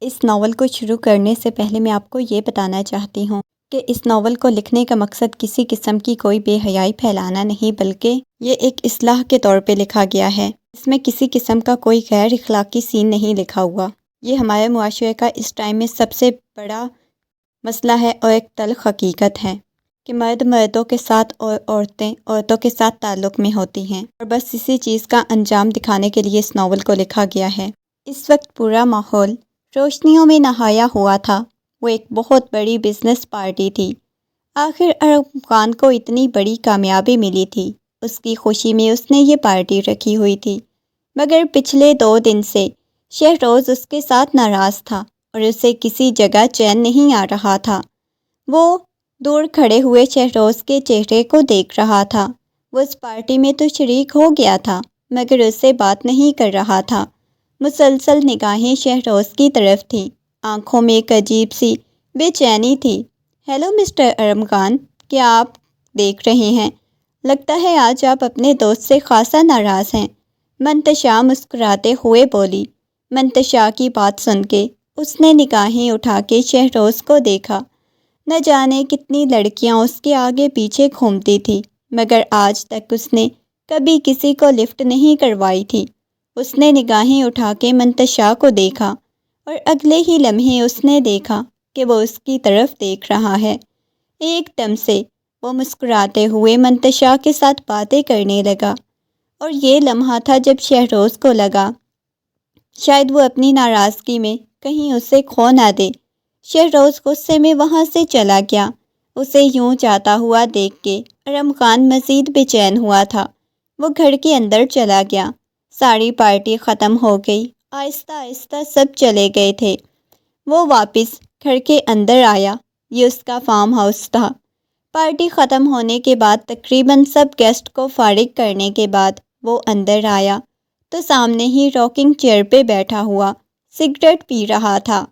اس novel کو شروع کرنے سے پہلے میں آپ کو یہ بتانا چاہتی ہوں کہ اس ناول کو لکھنے کا مقصد کسی قسم کی کوئی بے حیائی پھیلانا نہیں، بلکہ یہ ایک اصلاح کے طور پہ لکھا گیا ہے۔ اس میں کسی قسم کا کوئی غیر اخلاقی سین نہیں لکھا ہوا۔ یہ ہمارے معاشرے کا اس ٹائم میں سب سے بڑا مسئلہ ہے اور ایک تلخ حقیقت ہے کہ مرد مردوں کے ساتھ اور عورتیں عورتوں کے ساتھ تعلق میں ہوتی ہیں، اور بس اسی چیز کا انجام دکھانے کے لیے اس ناول کو لکھا گیا ہے۔ اس وقت پورا ماحول روشنیوں میں نہایا ہوا تھا۔ وہ ایک بہت بڑی بزنس پارٹی تھی۔ آخر ارم خان کو اتنی بڑی کامیابی ملی تھی، اس کی خوشی میں اس نے یہ پارٹی رکھی ہوئی تھی، مگر پچھلے 2 دن سے شہروز اس کے ساتھ ناراض تھا اور اسے کسی جگہ چین نہیں آ رہا تھا۔ وہ دور کھڑے ہوئے شہروز کے چہرے کو دیکھ رہا تھا۔ وہ اس پارٹی میں تو شریک ہو گیا تھا، مگر اس سے بات نہیں کر رہا تھا۔ مسلسل نگاہیں شہروز کی طرف تھیں، آنکھوں میں ایک عجیب سی بے چینی تھی۔ ہیلو مسٹر ارم خان، کیا آپ دیکھ رہے ہیں؟ لگتا ہے آج آپ اپنے دوست سے خاصا ناراض ہیں، منتشا مسکراتے ہوئے بولی۔ منتشا کی بات سن کے اس نے نگاہیں اٹھا کے شہروز کو دیکھا۔ نہ جانے کتنی لڑکیاں اس کے آگے پیچھے گھومتی تھی، مگر آج تک اس نے کبھی کسی کو لفٹ نہیں کروائی تھی۔ اس نے نگاہیں اٹھا کے منتشا کو دیکھا، اور اگلے ہی لمحے اس نے دیکھا کہ وہ اس کی طرف دیکھ رہا ہے۔ ایک دم سے وہ مسکراتے ہوئے منتشا کے ساتھ باتیں کرنے لگا، اور یہ لمحہ تھا جب شہروز کو لگا شاید وہ اپنی ناراضگی میں کہیں اسے کھو نہ دے۔ شہروز غصے میں وہاں سے چلا گیا۔ اسے یوں جاتا ہوا دیکھ کے ارم خان مزید بے چین ہوا تھا۔ وہ گھر کے اندر چلا گیا۔ ساری پارٹی ختم ہو گئی، آہستہ آہستہ سب چلے گئے تھے۔ وہ واپس گھر کے اندر آیا۔ یہ اس کا فارم ہاؤس تھا۔ پارٹی ختم ہونے کے بعد تقریباً سب گیسٹ کو فارغ کرنے کے بعد وہ اندر آیا تو سامنے ہی راکنگ چیئر پہ بیٹھا ہوا سگریٹ پی رہا تھا۔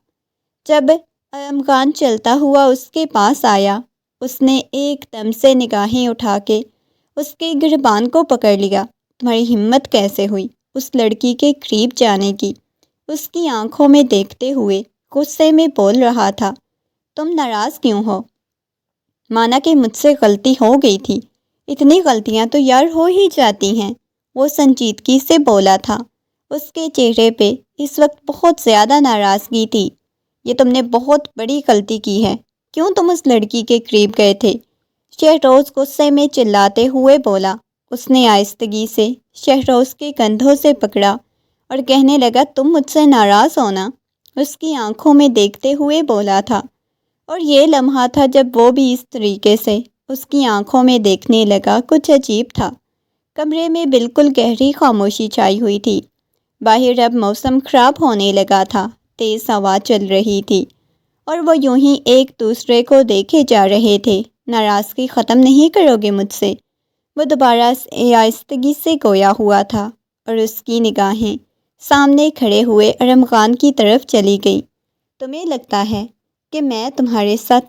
جب ارم خان چلتا ہوا اس کے پاس آیا، اس نے ایک دم سے نگاہیں اٹھا کے اس کے گریبان کو پکڑ لیا۔ تمہاری ہمت کیسے ہوئی اس لڑکی کے قریب جانے کی؟ اس کی آنکھوں میں دیکھتے ہوئے غصے میں بول رہا تھا۔ تم ناراض کیوں ہو؟ مانا کہ مجھ سے غلطی ہو گئی تھی، اتنی غلطیاں تو یار ہو ہی جاتی ہیں، وہ سنجیدگی سے بولا تھا۔ اس کے چہرے پہ اس وقت بہت زیادہ ناراضگی تھی۔ یہ تم نے بہت بڑی غلطی کی ہے، کیوں تم اس لڑکی کے قریب گئے تھے؟ شہروز غصے میں چلاتے ہوئے بولا۔ اس نے آہستگی سے شہروز کے کندھوں سے پکڑا اور کہنے لگا، تم مجھ سے ناراض ہو نا؟ اس کی آنکھوں میں دیکھتے ہوئے بولا تھا، اور یہ لمحہ تھا جب وہ بھی اس طریقے سے اس کی آنکھوں میں دیکھنے لگا۔ کچھ عجیب تھا۔ کمرے میں بالکل گہری خاموشی چھائی ہوئی تھی۔ باہر اب موسم خراب ہونے لگا تھا، تیز ہوا چل رہی تھی، اور وہ یوں ہی ایک دوسرے کو دیکھے جا رہے تھے۔ ناراضگی ختم نہیں کرو گے مجھ سے؟ وہ دوبارہ آہستگی سے گویا ہوا تھا، اور اس کی نگاہیں سامنے کھڑے ہوئے ارم خان کی طرف چلی گئی۔ تمہیں لگتا ہے کہ میں تمہارے ساتھ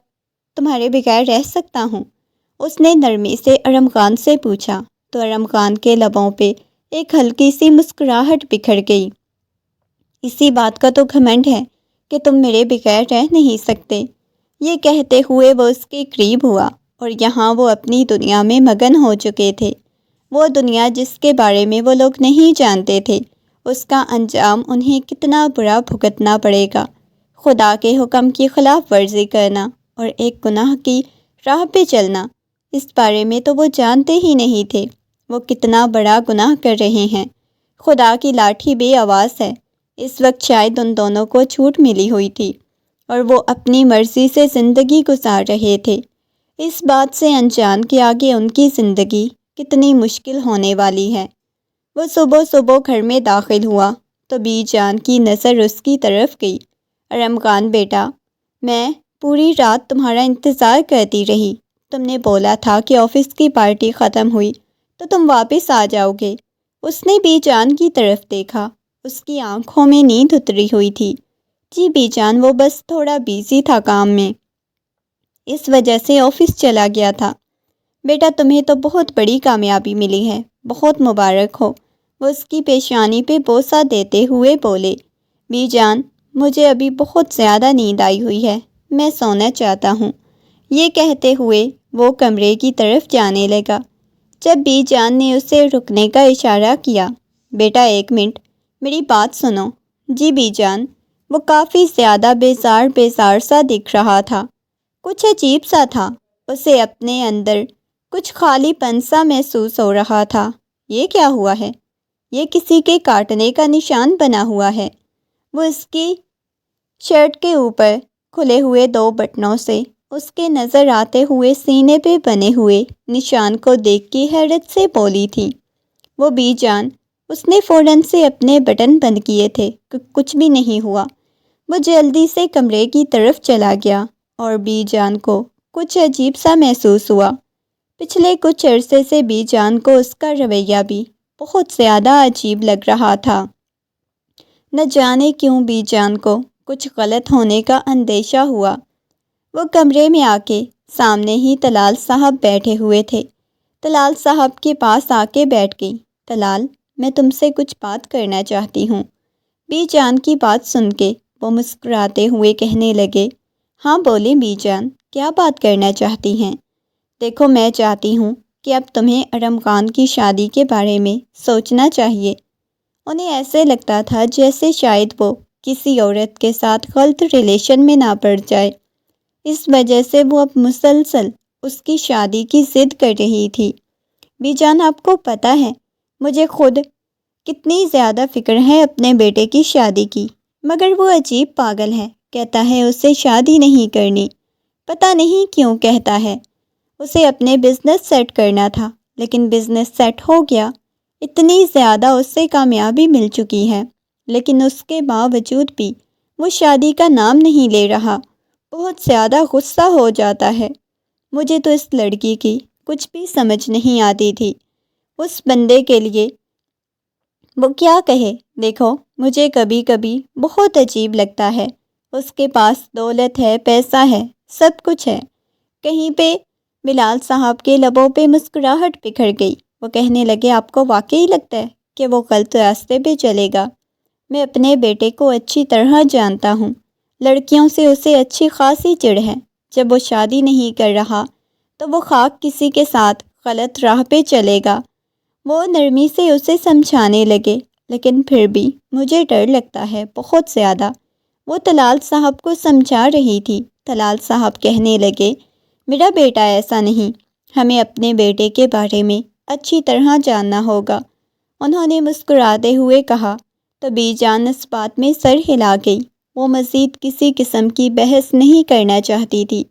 تمہارے بغیر رہ سکتا ہوں؟ اس نے نرمی سے ارم خان سے پوچھا، تو ارم خان کے لبوں پہ ایک ہلکی سی مسکراہٹ بکھر گئی۔ اسی بات کا تو گھمنڈ ہے کہ تم میرے بغیر رہ نہیں سکتے۔ یہ کہتے ہوئے وہ اس کے قریب ہوا، اور یہاں وہ اپنی دنیا میں مگن ہو چکے تھے۔ وہ دنیا جس کے بارے میں وہ لوگ نہیں جانتے تھے، اس کا انجام انہیں کتنا برا بھگتنا پڑے گا۔ خدا کے حکم کی خلاف ورزی کرنا اور ایک گناہ کی راہ پہ چلنا، اس بارے میں تو وہ جانتے ہی نہیں تھے۔ وہ کتنا بڑا گناہ کر رہے ہیں۔ خدا کی لاٹھی بے آواز ہے۔ اس وقت شاید ان دونوں کو چھوٹ ملی ہوئی تھی، اور وہ اپنی مرضی سے زندگی گزار رہے تھے، اس بات سے انجان کہ آگے ان کی زندگی کتنی مشکل ہونے والی ہے۔ وہ صبح صبح گھر میں داخل ہوا تو بی جان کی نظر اس کی طرف گئی۔ ارم خان بیٹا، میں پوری رات تمہارا انتظار کرتی رہی۔ تم نے بولا تھا کہ آفس کی پارٹی ختم ہوئی تو تم واپس آ جاؤ گے۔ اس نے بی جان کی طرف دیکھا۔ اس کی آنکھوں میں نیند اتری ہوئی تھی۔ جی بی جان، وہ بس تھوڑا بیزی تھا کام میں، اس وجہ سے آفس چلا گیا تھا۔ بیٹا، تمہیں تو بہت بڑی کامیابی ملی ہے، بہت مبارک ہو۔ وہ اس کی پیشانی پہ بوسہ دیتے ہوئے بولے۔ بی جان، مجھے ابھی بہت زیادہ نیند آئی ہوئی ہے، میں سونا چاہتا ہوں۔ یہ کہتے ہوئے وہ کمرے کی طرف جانے لگا۔ جب بی جان نے اسے رکنے کا اشارہ کیا، بیٹا ایک منٹ، میری بات سنو۔ جی بی جان۔ وہ کافی زیادہ بیزار سا دکھ رہا تھا، کچھ عجیب سا تھا، اسے اپنے اندر کچھ خالی پن سا محسوس ہو رہا تھا۔ یہ کیا ہوا ہے؟ یہ کسی کے کاٹنے کا نشان بنا ہوا ہے۔ وہ اس کی شرٹ کے اوپر کھلے ہوئے 2 بٹنوں سے اس کے نظر آتے ہوئے سینے پہ بنے ہوئے نشان کو دیکھ کے حیرت سے بولی تھی۔ وہ بی جان، اس نے فوراً سے اپنے بٹن بند کیے تھے کہ کچھ بھی نہیں ہوا۔ وہ جلدی سے کمرے کی طرف چلا گیا اور بی جان کو کچھ عجیب سا محسوس ہوا۔ پچھلے کچھ عرصے سے بی جان کو اس کا رویہ بھی بہت زیادہ عجیب لگ رہا تھا۔ نہ جانے کیوں بی جان کو کچھ غلط ہونے کا اندیشہ ہوا۔ وہ کمرے میں آ کے سامنے ہی طلال صاحب بیٹھے ہوئے تھے۔ طلال صاحب کے پاس آ کے بیٹھ گئی۔ طلال، میں تم سے کچھ بات کرنا چاہتی ہوں۔ بی جان کی بات سن کے وہ مسکراتے ہوئے کہنے لگے، ہاں بولیں بی جان، کیا بات کرنا چاہتی ہیں؟ دیکھو، میں چاہتی ہوں کہ اب تمہیں ارم خان کی شادی کے بارے میں سوچنا چاہیے۔ انہیں ایسے لگتا تھا جیسے شاید وہ کسی عورت کے ساتھ غلط ریلیشن میں نہ پڑ جائے۔ اس وجہ سے وہ اب مسلسل اس کی شادی کی ضد کر رہی تھی۔ بی جان، آپ کو پتہ ہے مجھے خود کتنی زیادہ فکر ہے اپنے بیٹے کی شادی کی، مگر وہ عجیب پاگل ہے، کہتا ہے اسے شادی نہیں کرنی۔ پتہ نہیں کیوں کہتا ہے۔ اسے اپنے بزنس سیٹ کرنا تھا، لیکن بزنس سیٹ ہو گیا، اتنی زیادہ اسے کامیابی مل چکی ہے، لیکن اس کے باوجود بھی وہ شادی کا نام نہیں لے رہا۔ بہت زیادہ غصہ ہو جاتا ہے۔ مجھے تو اس لڑکی کی کچھ بھی سمجھ نہیں آتی تھی۔ اس بندے کے لیے وہ کیا کہے؟ دیکھو، مجھے کبھی کبھی بہت عجیب لگتا ہے۔ اس کے پاس دولت ہے، پیسہ ہے، سب کچھ ہے۔ کہیں پہ بلال صاحب کے لبوں پہ مسکراہٹ بکھر گئی۔ وہ کہنے لگے، آپ کو واقعی لگتا ہے کہ وہ غلط راستے پہ چلے گا؟ میں اپنے بیٹے کو اچھی طرح جانتا ہوں۔ لڑکیوں سے اسے اچھی خاصی چڑ ہے۔ جب وہ شادی نہیں کر رہا تو وہ خاک کسی کے ساتھ غلط راہ پہ چلے گا۔ وہ نرمی سے اسے سمجھانے لگے، لیکن پھر بھی مجھے ڈر لگتا ہے بہت زیادہ۔ وہ طلال صاحب کو سمجھا رہی تھی۔ طلال صاحب کہنے لگے، میرا بیٹا ایسا نہیں، ہمیں اپنے بیٹے کے بارے میں اچھی طرح جاننا ہوگا۔ انہوں نے مسکراتے ہوئے کہا تو بی جان اس بات میں سر ہلا گئی۔ وہ مزید کسی قسم کی بحث نہیں کرنا چاہتی تھی۔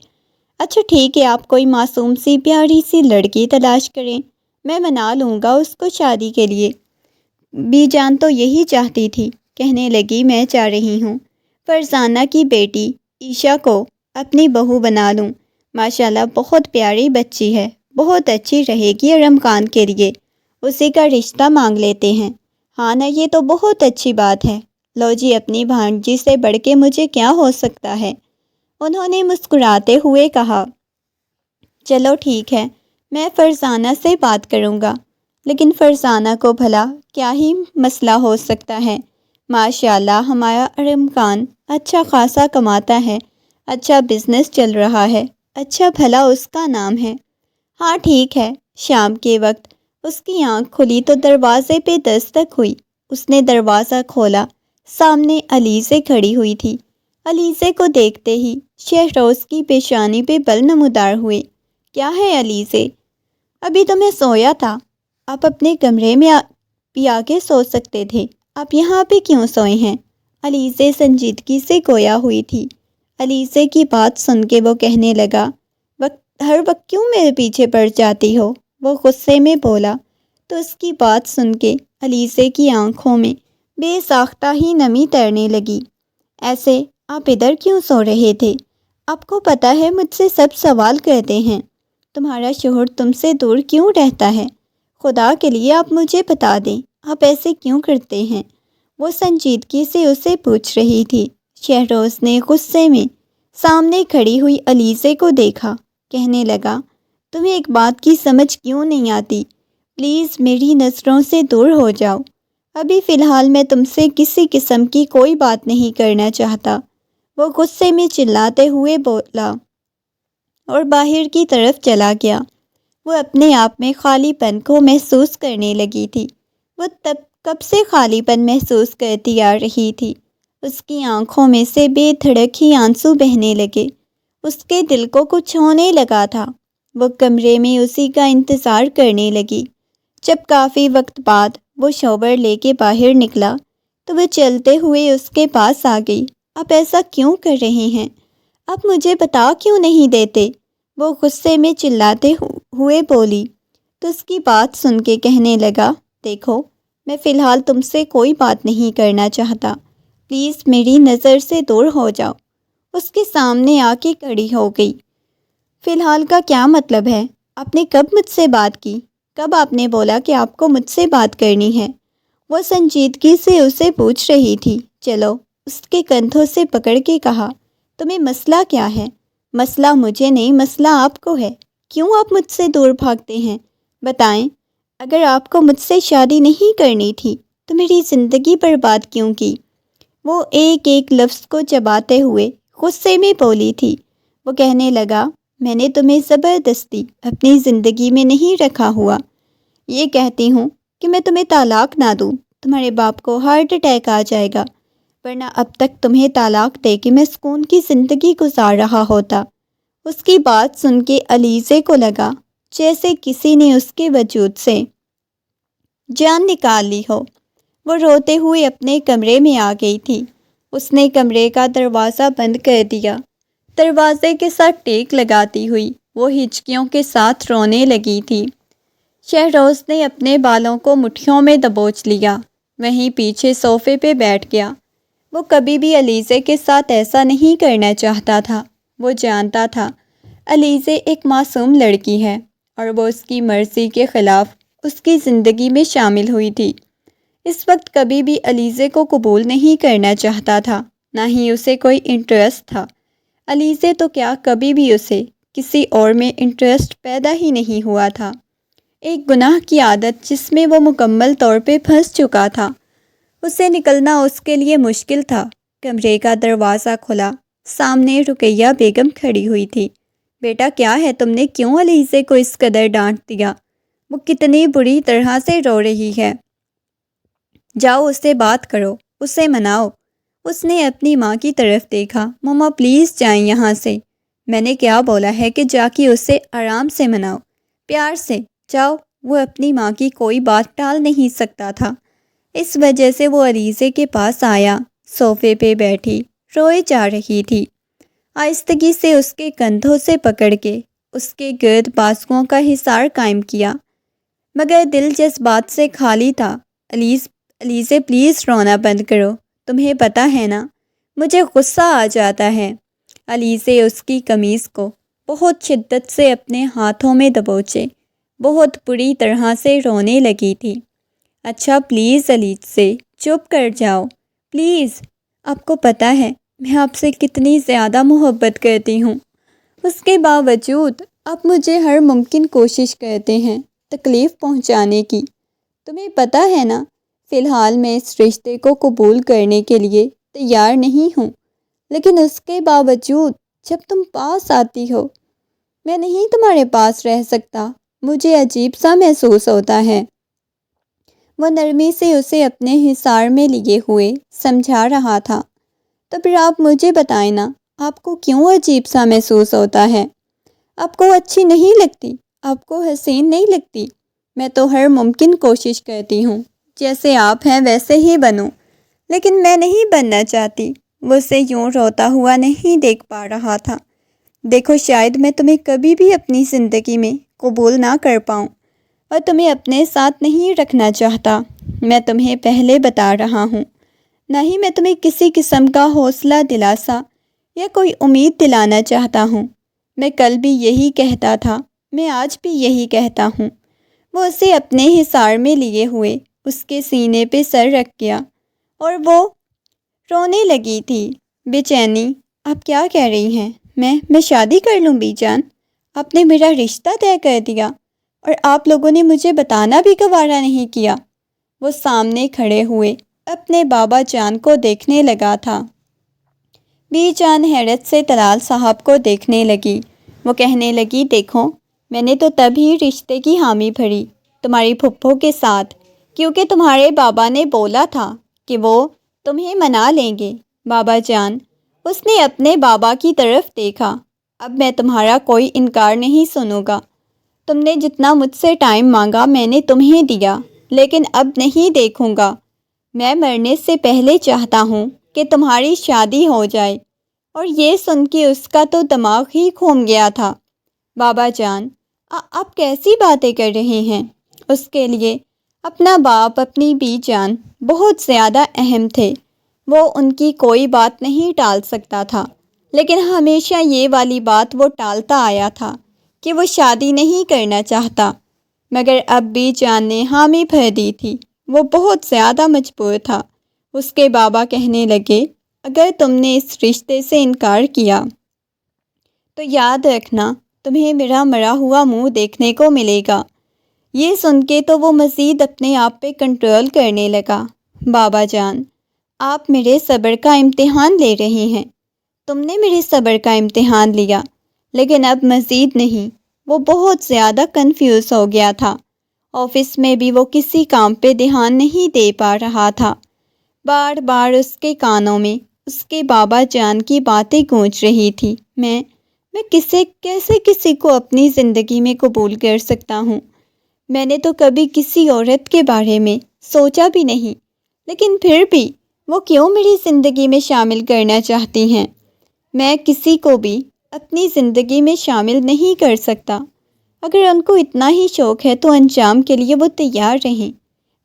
اچھا ٹھیک ہے، آپ کوئی معصوم سی پیاری سی لڑکی تلاش کریں، میں منا لوں گا اس کو شادی کے لیے۔ بی جان تو یہی چاہتی تھی۔ کہنے لگی، میں چاہ رہی ہوں فرزانہ کی بیٹی عائشہ کو اپنی بہو بنا لوں۔ ماشاءاللہ بہت پیاری بچی ہے، بہت اچھی رہے گی ارم خان کے لیے۔ اسی کا رشتہ مانگ لیتے ہیں۔ ہاں نا، یہ تو بہت اچھی بات ہے۔ لو جی، اپنی بھانجی سے بڑھ کے مجھے کیا ہو سکتا ہے؟ انہوں نے مسکراتے ہوئے کہا، چلو ٹھیک ہے، میں فرزانہ سے بات کروں گا۔ لیکن فرزانہ کو بھلا کیا ہی مسئلہ ہو سکتا ہے؟ ماشاءاللہ ہمارا ارم خان اچھا خاصا کماتا ہے، اچھا بزنس چل رہا ہے، اچھا بھلا اس کا نام ہے۔ ہاں ٹھیک ہے۔ شام کے وقت اس کی آنکھ کھلی تو دروازے پہ دستک ہوئی۔ اس نے دروازہ کھولا، سامنے علیزے کھڑی ہوئی تھی۔ علیزے کو دیکھتے ہی شہروز کی پیشانی پہ بل نمودار ہوئے۔ کیا ہے علیزے؟ ابھی تو میں سویا تھا، آپ اپنے کمرے میں بھی آ کے سو سکتے تھے، آپ یہاں پہ کیوں سوئے ہیں؟ علیزے سنجیدگی سے گویا ہوئی تھی۔ علیزے کی بات سن کے وہ کہنے لگا، ہر وقت کیوں میرے پیچھے پڑ جاتی ہو؟ وہ غصے میں بولا تو اس کی بات سن کے علیزے کی آنکھوں میں بے ساختہ ہی نمی تیرنے لگی۔ ایسے آپ ادھر کیوں سو رہے تھے؟ آپ کو پتہ ہے مجھ سے سب سوال کرتے ہیں، تمہارا شوہر تم سے دور کیوں رہتا ہے؟ خدا کے لیے آپ مجھے بتا دیں، آپ ایسے کیوں کرتے ہیں؟ وہ سنجیدگی سے اسے پوچھ رہی تھی۔ شہروز نے غصے میں سامنے کھڑی ہوئی علیزے کو دیکھا، کہنے لگا، تمہیں ایک بات کی سمجھ کیوں نہیں آتی؟ پلیز میری نظروں سے دور ہو جاؤ۔ ابھی فی الحال میں تم سے کسی قسم کی کوئی بات نہیں کرنا چاہتا، وہ غصے میں چلاتے ہوئے بولا اور باہر کی طرف چلا گیا۔ وہ اپنے آپ میں خالی پن کو محسوس کرنے لگی تھی۔ وہ کب سے خالی پن محسوس کرتی آ رہی تھی۔ اس کی آنکھوں میں سے بے دھڑک ہی آنسو بہنے لگے۔ اس کے دل کو کچھ ہونے لگا تھا۔ وہ کمرے میں اسی کا انتظار کرنے لگی۔ جب کافی وقت بعد وہ شوہر لے کے باہر نکلا تو وہ چلتے ہوئے اس کے پاس آ گئی۔ آپ ایسا کیوں کر رہے ہیں؟ آپ مجھے بتا کیوں نہیں دیتے؟ وہ غصے میں چلاتے ہوئے بولی تو اس کی بات سن کے کہنے لگا، دیکھو میں فی الحال تم سے کوئی بات نہیں کرنا چاہتا، پلیز میری نظر سے دور ہو جاؤ۔ اس کے سامنے آ کے کھڑی ہو گئی۔ فی الحال کا کیا مطلب ہے؟ آپ نے کب مجھ سے بات کی؟ کب آپ نے بولا کہ آپ کو مجھ سے بات کرنی ہے؟ وہ سنجیدگی سے اسے پوچھ رہی تھی۔ چلو اس کے کندھوں سے پکڑ کے کہا، تمہیں مسئلہ کیا ہے؟ مسئلہ مجھے نہیں، مسئلہ آپ کو ہے۔ کیوں آپ مجھ سے دور بھاگتے ہیں؟ بتائیں، اگر آپ کو مجھ سے شادی نہیں کرنی تھی تو میری زندگی برباد کیوں کی؟ وہ ایک ایک لفظ کو چباتے ہوئے غصے میں بولی تھی۔ وہ کہنے لگا، میں نے تمہیں زبردستی اپنی زندگی میں نہیں رکھا ہوا۔ یہ کہتی ہوں کہ میں تمہیں طلاق نہ دوں، تمہارے باپ کو ہارٹ اٹیک آ جائے گا، ورنہ اب تک تمہیں طلاق دے کے میں سکون کی زندگی گزار رہا ہوتا۔ اس کی بات سن کے علیزے کو لگا جیسے کسی نے اس کے وجود سے جان نکال لی ہو۔ وہ روتے ہوئے اپنے کمرے میں آ گئی تھی۔ اس نے کمرے کا دروازہ بند کر دیا۔ دروازے کے ساتھ ٹیک لگاتی ہوئی وہ ہچکیوں کے ساتھ رونے لگی تھی۔ شہروز نے اپنے بالوں کو مٹھیوں میں دبوچ لیا، وہیں پیچھے صوفے پہ بیٹھ گیا۔ وہ کبھی بھی علیزے کے ساتھ ایسا نہیں کرنا چاہتا تھا۔ وہ جانتا تھا علیزے ایک معصوم لڑکی ہے اور وہ اس کی مرضی کے خلاف اس کی زندگی میں شامل ہوئی تھی۔ اس وقت کبھی بھی علیزے کو قبول نہیں کرنا چاہتا تھا، نہ ہی اسے کوئی انٹرسٹ تھا۔ علیزے تو کیا، کبھی بھی اسے کسی اور میں انٹرسٹ پیدا ہی نہیں ہوا تھا۔ ایک گناہ کی عادت جس میں وہ مکمل طور پہ پھنس چکا تھا، اسے نکلنا اس کے لیے مشکل تھا۔ کمرے کا دروازہ کھلا، سامنے رقیہ بیگم کھڑی ہوئی تھی۔ بیٹا کیا ہے، تم نے کیوں علیزے کو اس قدر ڈانٹ دیا؟ وہ کتنی بری طرح سے رو رہی ہے۔ جاؤ اس سے بات کرو، اسے مناؤ۔ اس نے اپنی ماں کی طرف دیکھا۔ مما پلیز جائیں یہاں سے۔ میں نے کیا بولا ہے کہ جا کے اسے آرام سے مناؤ، پیار سے جاؤ۔ وہ اپنی ماں کی کوئی بات ٹال نہیں سکتا تھا، اس وجہ سے وہ علیزے کے پاس آیا، صوفے پہ بیٹھی روئے جا رہی تھی۔ آہستگی سے اس کے کندھوں سے پکڑ کے اس کے گرد بازوؤں کا حصار قائم کیا، مگر دل جذبات سے خالی تھا۔ علیزے پلیز رونا بند کرو، تمہیں پتہ ہے نا مجھے غصہ آ جاتا ہے۔ علیزے اس کی قمیض کو بہت شدت سے اپنے ہاتھوں میں دبوچے بہت بری طرح سے رونے لگی تھی۔ اچھا پلیز علیزے چپ کر جاؤ پلیز، آپ کو پتہ ہے میں آپ سے کتنی زیادہ محبت کرتی ہوں، اس کے باوجود آپ مجھے ہر ممکن کوشش کرتے ہیں تکلیف پہنچانے کی۔ تمہیں پتہ ہے نا فی الحال میں اس رشتے کو قبول کرنے کے لیے تیار نہیں ہوں، لیکن اس کے باوجود جب تم پاس آتی ہو میں نہیں تمہارے پاس رہ سکتا، مجھے عجیب سا محسوس ہوتا ہے۔ وہ نرمی سے اسے اپنے حصار میں لیے ہوئے سمجھا رہا تھا۔ تو پھر آپ مجھے بتائیں نا، آپ کو کیوں عجیب سا محسوس ہوتا ہے؟ آپ کو اچھی نہیں لگتی؟ آپ کو حسین نہیں لگتی؟ میں تو ہر ممکن کوشش کرتی ہوں جیسے آپ ہیں ویسے ہی بنوں، لیکن میں نہیں بننا چاہتی۔ وہ اسے یوں روتا ہوا نہیں دیکھ پا رہا تھا۔ دیکھو شاید میں تمہیں کبھی بھی اپنی زندگی میں قبول نہ کر پاؤں اور تمہیں اپنے ساتھ نہیں رکھنا چاہتا، میں تمہیں پہلے بتا رہا ہوں۔ نہ ہی میں تمہیں کسی قسم کا حوصلہ دلاسا یا کوئی امید دلانا چاہتا ہوں۔ میں کل بھی یہی کہتا تھا، میں آج بھی یہی کہتا ہوں۔ وہ اسے اپنے حصار میں لیے ہوئے اس کے سینے پہ سر رکھ گیا اور وہ رونے لگی تھی۔ بے چینی، آپ کیا کہہ رہی ہیں؟ میں شادی کر لوں بی جان؟ آپ نے میرا رشتہ طے کر دیا اور آپ لوگوں نے مجھے بتانا بھی گوارا نہیں کیا۔ وہ سامنے کھڑے ہوئے اپنے بابا جان کو دیکھنے لگا تھا۔ بی جان حیرت سے طلال صاحب کو دیکھنے لگی۔ وہ کہنے لگی، دیکھو میں نے تو تبھی رشتے کی حامی بھری تمہاری پھپھو کے ساتھ، کیونکہ تمہارے بابا نے بولا تھا کہ وہ تمہیں منا لیں گے۔ بابا جان، اس نے اپنے بابا کی طرف دیکھا، اب میں تمہارا کوئی انکار نہیں سنوں گا۔ تم نے جتنا مجھ سے ٹائم مانگا میں نے تمہیں دیا، لیکن اب نہیں دیکھوں گا۔ میں مرنے سے پہلے چاہتا ہوں کہ تمہاری شادی ہو جائے۔ اور یہ سن کے اس کا تو دماغ ہی گھوم گیا تھا۔ بابا جان، آپ کیسی باتیں کر رہے ہیں؟ اس کے لیے اپنا باپ، اپنی بی جان بہت زیادہ اہم تھے۔ وہ ان کی کوئی بات نہیں ٹال سکتا تھا، لیکن ہمیشہ یہ والی بات وہ ٹالتا آیا تھا کہ وہ شادی نہیں کرنا چاہتا۔ مگر اب بی جان نے حامی بھر دی تھی، وہ بہت زیادہ مجبور تھا۔ اس کے بابا کہنے لگے، اگر تم نے اس رشتے سے انکار کیا تو یاد رکھنا تمہیں میرا مرا ہوا منہ دیکھنے کو ملے گا۔ یہ سن کے تو وہ مزید اپنے آپ پہ کنٹرول کرنے لگا۔ بابا جان، آپ میرے صبر کا امتحان لے رہے ہیں۔ تم نے میرے صبر کا امتحان لیا، لیکن اب مزید نہیں۔ وہ بہت زیادہ کنفیوز ہو گیا تھا۔ آفس میں بھی وہ کسی کام پہ دھیان نہیں دے پا رہا تھا۔ بار بار اس کے کانوں میں اس کے بابا جان کی باتیں گونج رہی تھی، میں کیسے کسی کو اپنی زندگی میں قبول کر سکتا ہوں؟ میں نے تو کبھی کسی عورت کے بارے میں سوچا بھی نہیں، لیکن پھر بھی وہ کیوں میری زندگی میں شامل کرنا چاہتی ہیں؟ میں کسی کو بھی اپنی زندگی میں شامل نہیں کر سکتا۔ اگر ان کو اتنا ہی شوق ہے تو انجام کے لیے وہ تیار رہیں۔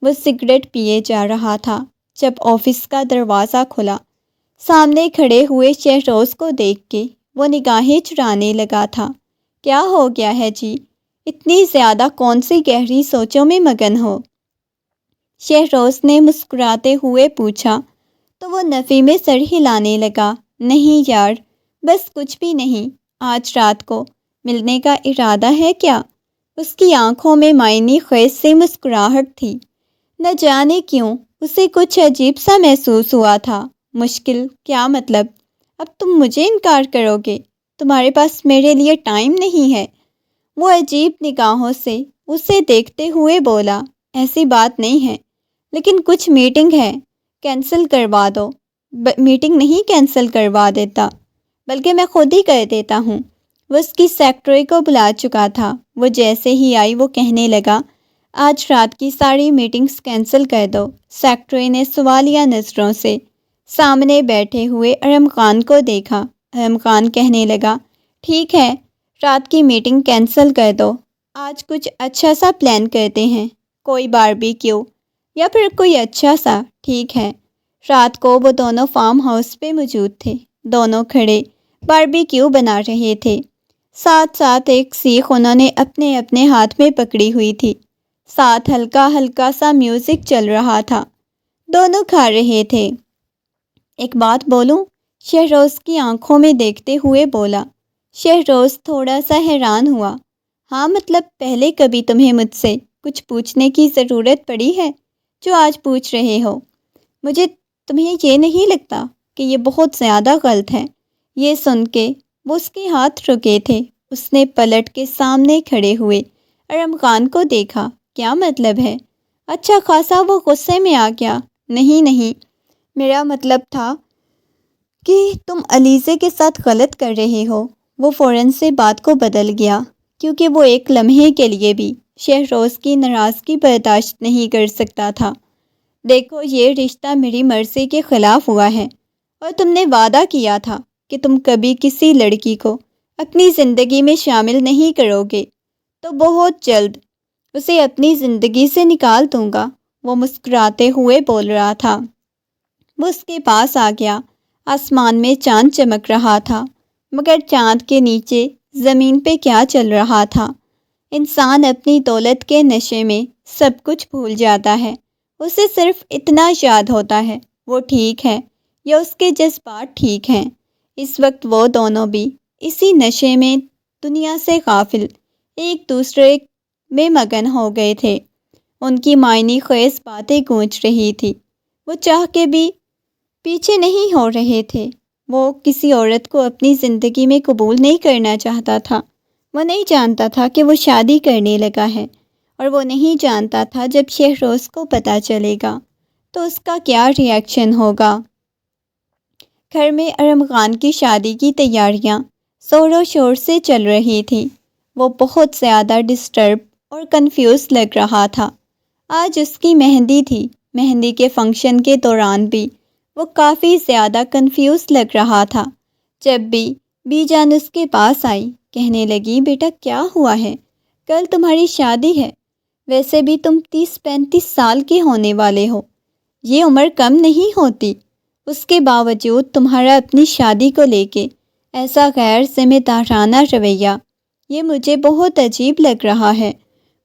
وہ سگریٹ پیے جا رہا تھا جب آفس کا دروازہ کھلا۔ سامنے کھڑے ہوئے شہروز کو دیکھ کے وہ نگاہیں چرانے لگا تھا۔ کیا ہو گیا ہے جی؟ اتنی زیادہ کون سی گہری سوچوں میں مگن ہو؟ شہروز نے مسکراتے ہوئے پوچھا تو وہ نفی میں سر ہلانے لگا۔ نہیں یار، بس کچھ بھی نہیں۔ آج رات کو ملنے کا ارادہ ہے کیا؟ اس کی آنکھوں میں معنی خیز سے مسکراہٹ تھی۔ نہ جانے کیوں اسے کچھ عجیب سا محسوس ہوا تھا۔ مشکل؟ کیا مطلب؟ اب تم مجھے انکار کرو گے؟ تمہارے پاس میرے لیے ٹائم نہیں ہے؟ وہ عجیب نگاہوں سے اسے دیکھتے ہوئے بولا، ایسی بات نہیں ہے، لیکن کچھ میٹنگ ہے، کینسل کروا دو۔ میٹنگ نہیں کینسل کروا دیتا، بلکہ میں خود ہی کر دیتا ہوں۔ وہ اس کی سیکرٹری کو بلا چکا تھا۔ وہ جیسے ہی آئی وہ کہنے لگا، آج رات کی ساری میٹنگز کینسل کر دو۔ سیکرٹری نے سوالیہ نظروں سے سامنے بیٹھے ہوئے ارم خان کو دیکھا۔ ارم خان کہنے لگا، ٹھیک ہے، رات کی میٹنگ کینسل کر دو۔ آج کچھ اچھا سا پلان کرتے ہیں، کوئی باربیکیو یا پھر کوئی اچھا سا۔ ٹھیک ہے۔ رات کو وہ دونوں فارم ہاؤس پہ موجود تھے۔ دونوں کھڑے باربیکیو بنا رہے تھے۔ ساتھ ساتھ ایک سیخ انہوں نے اپنے اپنے ہاتھ میں پکڑی ہوئی تھی۔ ساتھ ہلکا ہلکا سا میوزک چل رہا تھا۔ دونوں کھا رہے تھے۔ ایک بات بولوں؟ شہروز کی آنکھوں میں دیکھتے ہوئے بولا۔ شہروز تھوڑا سا حیران ہوا۔ ہاں، مطلب پہلے کبھی تمہیں مجھ سے کچھ پوچھنے کی ضرورت پڑی ہے جو آج پوچھ رہے ہو؟ مجھے تمہیں یہ نہیں لگتا کہ یہ بہت زیادہ غلط ہے؟ یہ سن کے وہ اس کے ہاتھ رکے تھے۔ اس نے پلٹ کے سامنے کھڑے ہوئے ارم خان کو دیکھا۔ کیا مطلب ہے؟ اچھا خاصا وہ غصے میں آ گیا۔ نہیں، میرا مطلب تھا کہ تم علیزے کے ساتھ غلط کر رہے ہو۔ وہ فوراً سے بات کو بدل گیا، کیونکہ وہ ایک لمحے کے لیے بھی شہروز کی ناراضگی برداشت نہیں کر سکتا تھا۔ دیکھو، یہ رشتہ میری مرضی کے خلاف ہوا ہے، اور تم نے وعدہ کیا تھا کہ تم کبھی کسی لڑکی کو اپنی زندگی میں شامل نہیں کرو گے، تو بہت جلد اسے اپنی زندگی سے نکال دوں گا۔ وہ مسکراتے ہوئے بول رہا تھا۔ وہ اس کے پاس آ گیا۔ آسمان میں چاند چمک رہا تھا، مگر چاند کے نیچے زمین پہ کیا چل رہا تھا؟ انسان اپنی دولت کے نشے میں سب کچھ بھول جاتا ہے۔ اسے صرف اتنا یاد ہوتا ہے وہ ٹھیک ہے یا اس کے جذبات ٹھیک ہیں۔ اس وقت وہ دونوں بھی اسی نشے میں دنیا سے غافل ایک دوسرے میں مگن ہو گئے تھے۔ ان کی معنی خیز باتیں گونج رہی تھی، وہ چاہ کے بھی پیچھے نہیں ہو رہے تھے۔ وہ کسی عورت کو اپنی زندگی میں قبول نہیں کرنا چاہتا تھا۔ وہ نہیں جانتا تھا کہ وہ شادی کرنے لگا ہے، اور وہ نہیں جانتا تھا جب شہروز کو پتہ چلے گا تو اس کا کیا ری ایکشن ہوگا۔ گھر میں ارم خان کی شادی کی تیاریاں زور و شور سے چل رہی تھیں۔ وہ بہت زیادہ ڈسٹرب اور کنفیوز لگ رہا تھا۔ آج اس کی مہندی تھی۔ مہندی کے فنکشن کے دوران بھی وہ کافی زیادہ کنفیوز لگ رہا تھا۔ جب بھی بی جان اس کے پاس آئی، کہنے لگی، بیٹا کیا ہوا ہے؟ کل تمہاری شادی ہے، ویسے بھی تم 30-35 سال کے ہونے والے ہو، یہ عمر کم نہیں ہوتی، اس کے باوجود تمہارا اپنی شادی کو لے کے ایسا غیر ذمہ دارانہ رویہ، یہ مجھے بہت عجیب لگ رہا ہے،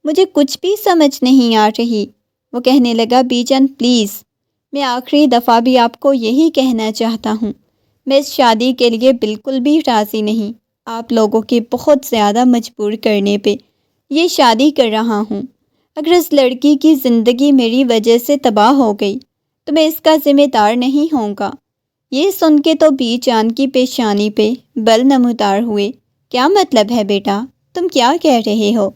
مجھے کچھ بھی سمجھ نہیں آ رہی۔ وہ کہنے لگا، بی جان پلیز، میں آخری دفعہ بھی آپ کو یہی کہنا چاہتا ہوں، میں اس شادی کے لیے بالکل بھی راضی نہیں۔ آپ لوگوں کے بہت زیادہ مجبور کرنے پہ یہ شادی کر رہا ہوں۔ اگر اس لڑکی کی زندگی میری وجہ سے تباہ ہو گئی تو میں اس کا ذمہ دار نہیں ہوں گا۔ یہ سن کے تو بی جان کی پیشانی پہ بل نمودار ہوئے۔ کیا مطلب ہے بیٹا؟ تم کیا کہہ رہے ہو؟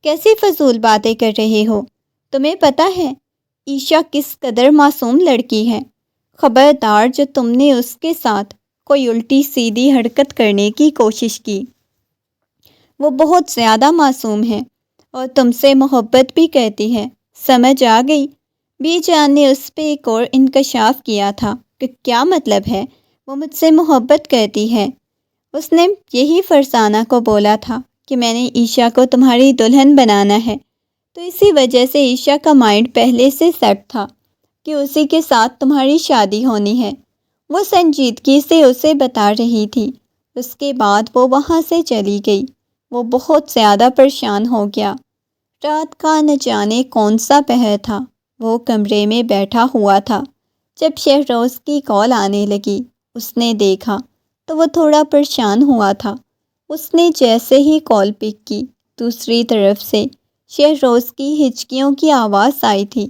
کیسی فضول باتیں کر رہے ہو؟ تمہیں پتہ ہے عائشہ کس قدر معصوم لڑکی ہے؟ خبردار جو تم نے اس کے ساتھ کوئی الٹی سیدھی حرکت کرنے کی کوشش کی، وہ بہت زیادہ معصوم ہے اور تم سے محبت بھی کرتی ہے، سمجھ آ گئی؟ بی جان نے اس پہ ایک اور انکشاف کیا تھا کہ کیا مطلب ہے وہ مجھ سے محبت کرتی ہے؟ اس نے یہی فرزانہ کو بولا تھا کہ میں نے عائشہ کو تمہاری دلہن بنانا ہے، تو اسی وجہ سے عائشہ کا مائنڈ پہلے سے سیٹ تھا کہ اسی کے ساتھ تمہاری شادی ہونی ہے۔ وہ سنجیدگی سے اسے بتا رہی تھی۔ اس کے بعد وہ وہاں سے چلی گئی۔ وہ بہت زیادہ پریشان ہو گیا۔ رات کا نہ جانے کون سا پہر تھا۔ وہ کمرے میں بیٹھا ہوا تھا جب شہروز کی کال آنے لگی۔ اس نے دیکھا تو وہ تھوڑا پریشان ہوا تھا۔ اس نے جیسے ہی کال پک کی، دوسری طرف سے شہروز کی ہچکیوں کی آواز آئی تھی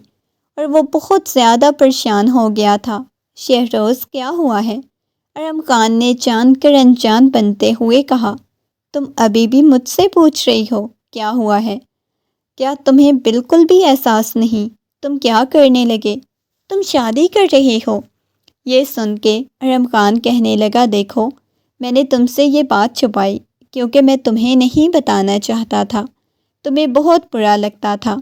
اور وہ بہت زیادہ پریشان ہو گیا تھا۔ شہروز کیا ہوا ہے؟ ارم خان نے جان کر انجان بنتے ہوئے کہا، تم ابھی بھی مجھ سے پوچھ رہی ہو کیا ہوا ہے؟ کیا تمہیں بالکل بھی احساس نہیں تم کیا کرنے لگے؟ تم شادی کر رہے ہو؟ یہ سن کے ارم خان کہنے لگا، دیکھو میں نے تم سے یہ بات چھپائی کیونکہ میں تمہیں نہیں بتانا چاہتا تھا، تمہیں بہت برا لگتا تھا،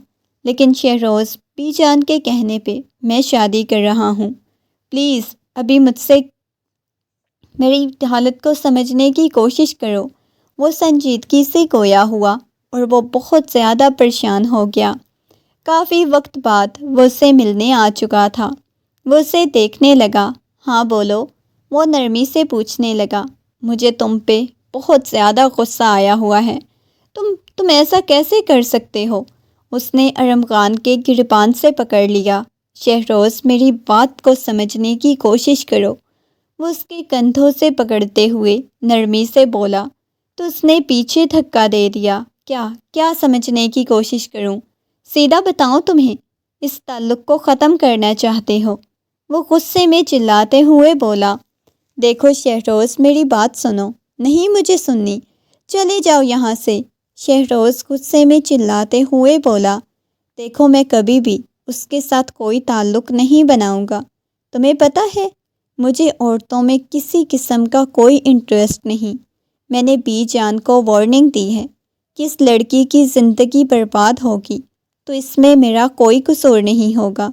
لیکن شہروز بی جان کے کہنے پہ میں شادی کر رہا ہوں۔ پلیز ابھی مجھ سے میری حالت کو سمجھنے کی کوشش کرو۔ وہ سنجیدگی سے گویا ہوا اور وہ بہت زیادہ پریشان ہو گیا۔ کافی وقت بعد وہ اسے ملنے آ چکا تھا۔ وہ اسے دیکھنے لگا۔ ہاں بولو، وہ نرمی سے پوچھنے لگا۔ مجھے تم پہ بہت زیادہ غصہ آیا ہوا ہے، تم ایسا کیسے کر سکتے ہو؟ اس نے ارم خان کے گریبان سے پکڑ لیا۔ شہروز میری بات کو سمجھنے کی کوشش کرو۔ وہ اس کے کندھوں سے پکڑتے ہوئے نرمی سے بولا تو اس نے پیچھے دھکا دے دیا۔ کیا سمجھنے کی کوشش کروں؟ سیدھا بتاؤں تمہیں اس تعلق کو ختم کرنا چاہتے ہو؟ وہ غصے میں چلاتے ہوئے بولا۔ دیکھو شہروز میری بات سنو، نہیں مجھے سننی، چلے جاؤ یہاں سے۔ شہروز غصے میں چلاتے ہوئے بولا، دیکھو میں کبھی بھی اس کے ساتھ کوئی تعلق نہیں بناؤں گا۔ تمہیں پتہ ہے مجھے عورتوں میں کسی قسم کا کوئی انٹرسٹ نہیں۔ میں نے بی جان کو وارننگ دی ہے کہ اس لڑکی کی زندگی برباد ہوگی تو اس میں میرا کوئی قصور نہیں ہوگا۔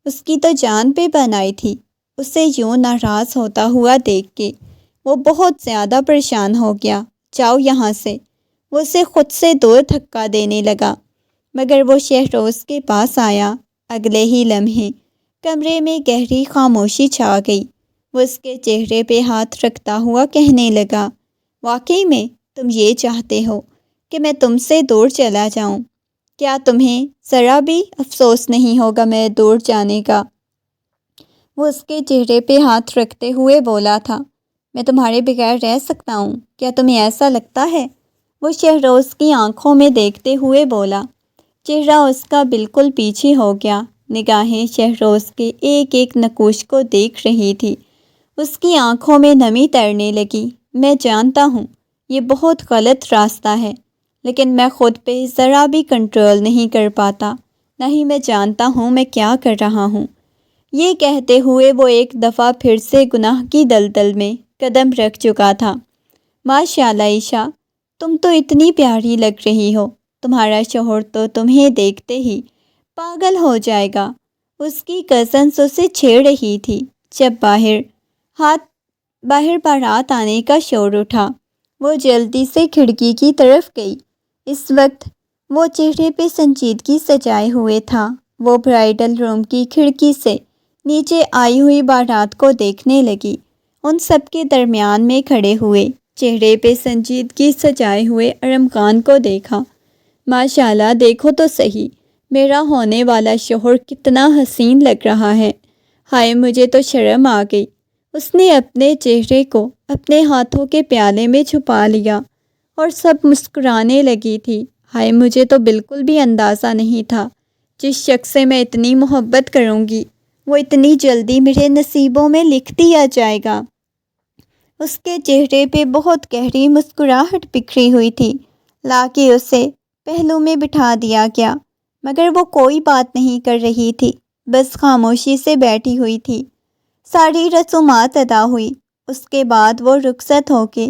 اس کی تو جان پہ بنائی تھی۔ اسے یوں ناراض ہوتا ہوا دیکھ کے وہ بہت زیادہ پریشان ہو گیا۔ جاؤ یہاں سے، وہ اسے خود سے دور دھکا دینے لگا، مگر وہ شہروز کے پاس آیا۔ اگلے ہی لمحے کمرے میں گہری خاموشی چھا گئی۔ وہ اس کے چہرے پہ ہاتھ رکھتا ہوا کہنے لگا، واقعی میں تم یہ چاہتے ہو کہ میں تم سے دور چلا جاؤں؟ کیا تمہیں ذرا بھی افسوس نہیں ہوگا میرے دور جانے کا؟ وہ اس کے چہرے پہ ہاتھ رکھتے ہوئے بولا تھا، میں تمہارے بغیر رہ سکتا ہوں؟ کیا تمہیں ایسا لگتا ہے؟ وہ شہروز کی آنکھوں میں دیکھتے ہوئے بولا، چہرہ اس کا بالکل پیچھے ہو گیا، نگاہیں شہروز کے ایک ایک نقوش کو دیکھ رہی تھی۔ اس کی آنکھوں میں نمی تیرنے لگی۔ میں جانتا ہوں یہ بہت غلط راستہ ہے، لیکن میں خود پہ ذرا بھی کنٹرول نہیں کر پاتا، نہ ہی میں جانتا ہوں میں کیا کر رہا ہوں۔ یہ کہتے ہوئے وہ ایک دفعہ پھر سے گناہ کی دلدل میں قدم رکھ چکا تھا۔ ماشاء اللہ عائشہ، تم تو اتنی پیاری لگ رہی ہو، تمہارا شوہر تو تمہیں دیکھتے ہی پاگل ہو جائے گا۔ اس کی کزنس اسے چھیڑ رہی تھی جب باہر بارات آنے کا شور اٹھا۔ وہ جلدی سے کھڑکی کی طرف گئی۔ اس وقت وہ چہرے پہ سنجیدگی سجائے ہوئے تھا۔ وہ برائڈل روم کی کھڑکی سے نیچے آئی ہوئی بارات کو دیکھنے لگی۔ ان سب کے درمیان میں کھڑے ہوئے چہرے پہ سنجیدگی سجائے ہوئے ارم خان کو دیکھا۔ ماشاءاللہ، دیکھو تو صحیح، میرا ہونے والا شوہر کتنا حسین لگ رہا ہے۔ ہائے، مجھے تو شرم آ گئی۔ اس نے اپنے چہرے کو اپنے ہاتھوں کے پیالے میں چھپا لیا اور سب مسکرانے لگی تھی۔ ہائے، مجھے تو بالکل بھی اندازہ نہیں تھا جس شخص سے میں اتنی محبت کروں گی وہ اتنی جلدی میرے نصیبوں میں لکھ دیا جائے گا۔ اس کے چہرے پہ بہت گہری مسکراہٹ بکھری ہوئی تھی۔ لا کے اسے پہلو میں بٹھا دیا گیا، مگر وہ کوئی بات نہیں کر رہی تھی، بس خاموشی سے بیٹھی ہوئی تھی۔ ساری رسومات ادا ہوئی۔ اس کے بعد وہ رخصت ہو کے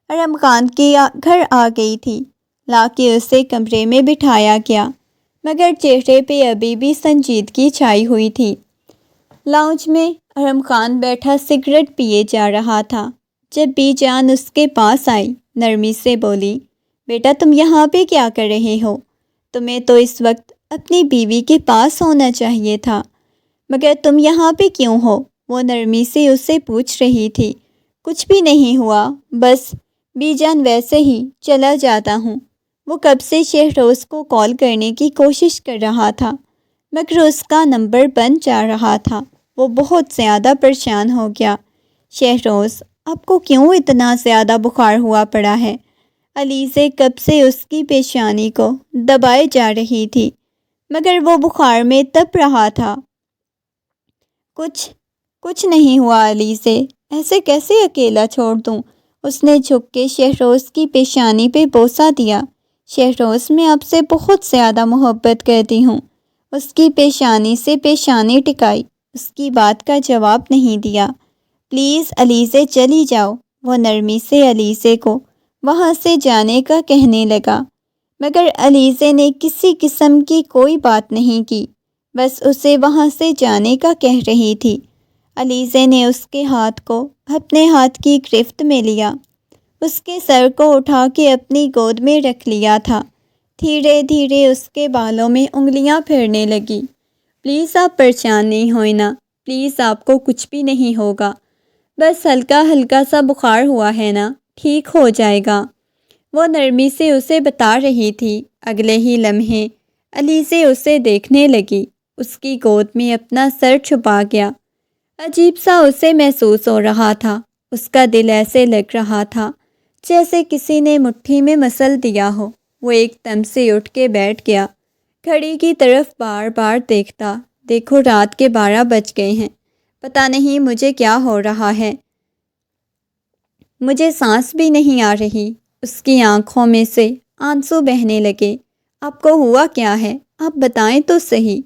ارم خان کے گھر آ گئی تھی۔ لا کے اسے کمرے میں بٹھایا گیا، مگر چہرے پہ ابھی بھی سنجیدگی چھائی ہوئی تھی۔ لاؤنج میں ارم خان بیٹھا سگریٹ پیے جا رہا تھا۔ جب بی جان اس کے پاس آئی، نرمی سے بولی، بیٹا تم یہاں پہ کیا کر رہے ہو؟ تمہیں تو اس وقت اپنی بیوی کے پاس ہونا چاہیے تھا، مگر تم یہاں پہ کیوں ہو؟ وہ نرمی سے اسے پوچھ رہی تھی۔ کچھ بھی نہیں ہوا، بس بی جان ویسے ہی چلا جاتا ہوں۔ وہ کب سے شہروز کو کال کرنے کی کوشش کر رہا تھا، مگر اس کا نمبر بند جا رہا تھا۔ وہ بہت زیادہ پریشان ہو گیا۔ شہروز، آپ کو کیوں اتنا زیادہ بخار ہوا پڑا ہے؟ علیزے کب سے اس کی پیشانی کو دبائے جا رہی تھی، مگر وہ بخار میں تپ رہا تھا۔ کچھ نہیں ہوا علیزے، ایسے کیسے اکیلا چھوڑ دوں؟ اس نے جھک کے شہروز کی پیشانی پہ بوسہ دیا۔ شہروز، میں آپ سے بہت زیادہ محبت کرتی ہوں۔ اس کی پیشانی سے پیشانی ٹکائی، اس کی بات کا جواب نہیں دیا۔ پلیز علیزے چلی جاؤ، وہ نرمی سے علیزے کو وہاں سے جانے کا کہنے لگا، مگر علیزے نے کسی قسم کی کوئی بات نہیں کی، بس اسے وہاں سے جانے کا کہہ رہی تھی۔ علیزے نے اس کے ہاتھ کو اپنے ہاتھ کی گرفت میں لیا، اس کے سر کو اٹھا کے اپنی گود میں رکھ لیا تھا۔ دھیرے دھیرے اس کے بالوں میں انگلیاں پھیرنے لگی۔ پلیز آپ پریشان نہیں ہوئے نا، پلیز آپ کو کچھ بھی نہیں ہوگا، بس ہلکا ہلکا سا بخار ہوا ہے نا، ٹھیک ہو جائے گا، وہ نرمی سے اسے بتا رہی تھی۔ اگلے ہی لمحے علیزے اسے دیکھنے لگی، اس کی گود میں اپنا سر چھپا گیا۔ عجیب سا اسے محسوس ہو رہا تھا، اس کا دل ایسے لگ رہا تھا جیسے کسی نے مٹھی میں مسل دیا ہو۔ وہ ایک دم سے اٹھ کے بیٹھ گیا، گھڑی کی طرف بار بار دیکھتا۔ دیکھو، رات کے 12 بج گئے ہیں، پتہ نہیں مجھے کیا ہو رہا ہے، مجھے سانس بھی نہیں آ رہی۔ اس کی آنکھوں میں سے آنسو بہنے لگے۔ آپ کو ہوا کیا ہے؟ آپ بتائیں تو صحیح۔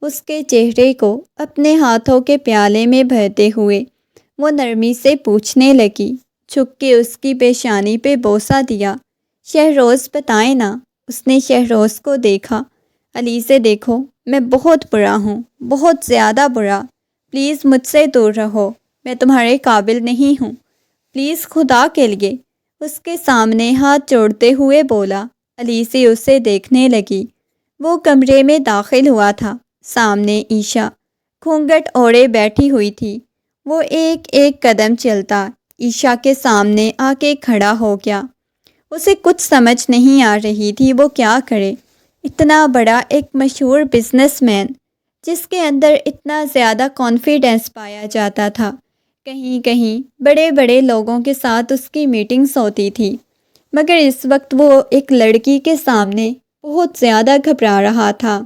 اس کے چہرے کو اپنے ہاتھوں کے پیالے میں بھرتے ہوئے وہ نرمی سے پوچھنے لگی، جھک کے اس کی پیشانی پہ بوسہ دیا۔ شہروز، بتائیں نا۔ اس نے شہروز کو دیکھا۔ علیزے، دیکھو، میں بہت برا ہوں، بہت زیادہ برا، پلیز مجھ سے دور رہو، میں تمہارے قابل نہیں ہوں، پلیز خدا کے لیے۔ اس کے سامنے ہاتھ جوڑتے ہوئے بولا۔ علیزے اسے دیکھنے لگی۔ وہ کمرے میں داخل ہوا تھا۔ سامنے عائشہ گھونگھٹ اوڑھے بیٹھی ہوئی تھی۔ وہ ایک ایک قدم چلتا عائشہ کے سامنے آ کے کھڑا ہو گیا۔ اسے کچھ سمجھ نہیں آ رہی تھی وہ کیا کرے۔ اتنا بڑا ایک مشہور بزنس مین جس کے اندر اتنا زیادہ کانفیڈنس پایا جاتا تھا، کہیں کہیں بڑے بڑے لوگوں کے ساتھ اس کی میٹنگز ہوتی تھی، مگر اس وقت وہ ایک لڑکی کے سامنے بہت زیادہ گھبرا رہا تھا۔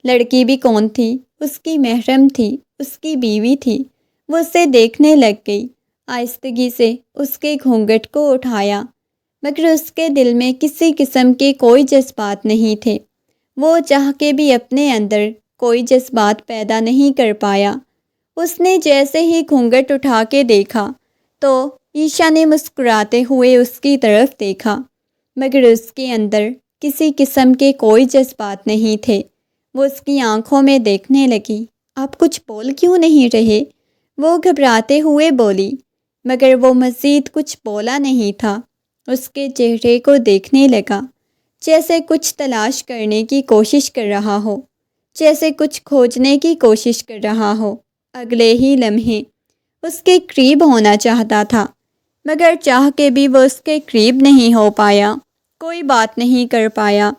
لڑکی بھی کون تھی؟ اس کی محرم تھی، اس کی بیوی تھی۔ وہ اسے دیکھنے لگ گئی، آہستگی سے اس کے گھونگھٹ کو اٹھایا، مگر اس کے دل میں کسی قسم کے کوئی جذبات نہیں تھے۔ وہ چاہ کے بھی اپنے اندر کوئی جذبات پیدا نہیں کر پایا۔ اس نے جیسے ہی گھونگھٹ اٹھا کے دیکھا تو عائشہ نے مسکراتے ہوئے اس کی طرف دیکھا، مگر اس کے اندر کسی قسم کے کوئی جذبات نہیں تھے۔ وہ اس کی آنکھوں میں دیکھنے لگی۔ آپ کچھ بول کیوں نہیں رہے؟ وہ گھبراتے ہوئے بولی، مگر وہ مزید کچھ بولا نہیں تھا۔ اس کے چہرے کو دیکھنے لگا، جیسے کچھ تلاش کرنے کی کوشش کر رہا ہو، جیسے کچھ کھوجنے کی کوشش کر رہا ہو۔ اگلے ہی لمحے اس کے قریب ہونا چاہتا تھا، مگر چاہ کے بھی وہ اس کے قریب نہیں ہو پایا، کوئی بات نہیں کر پایا۔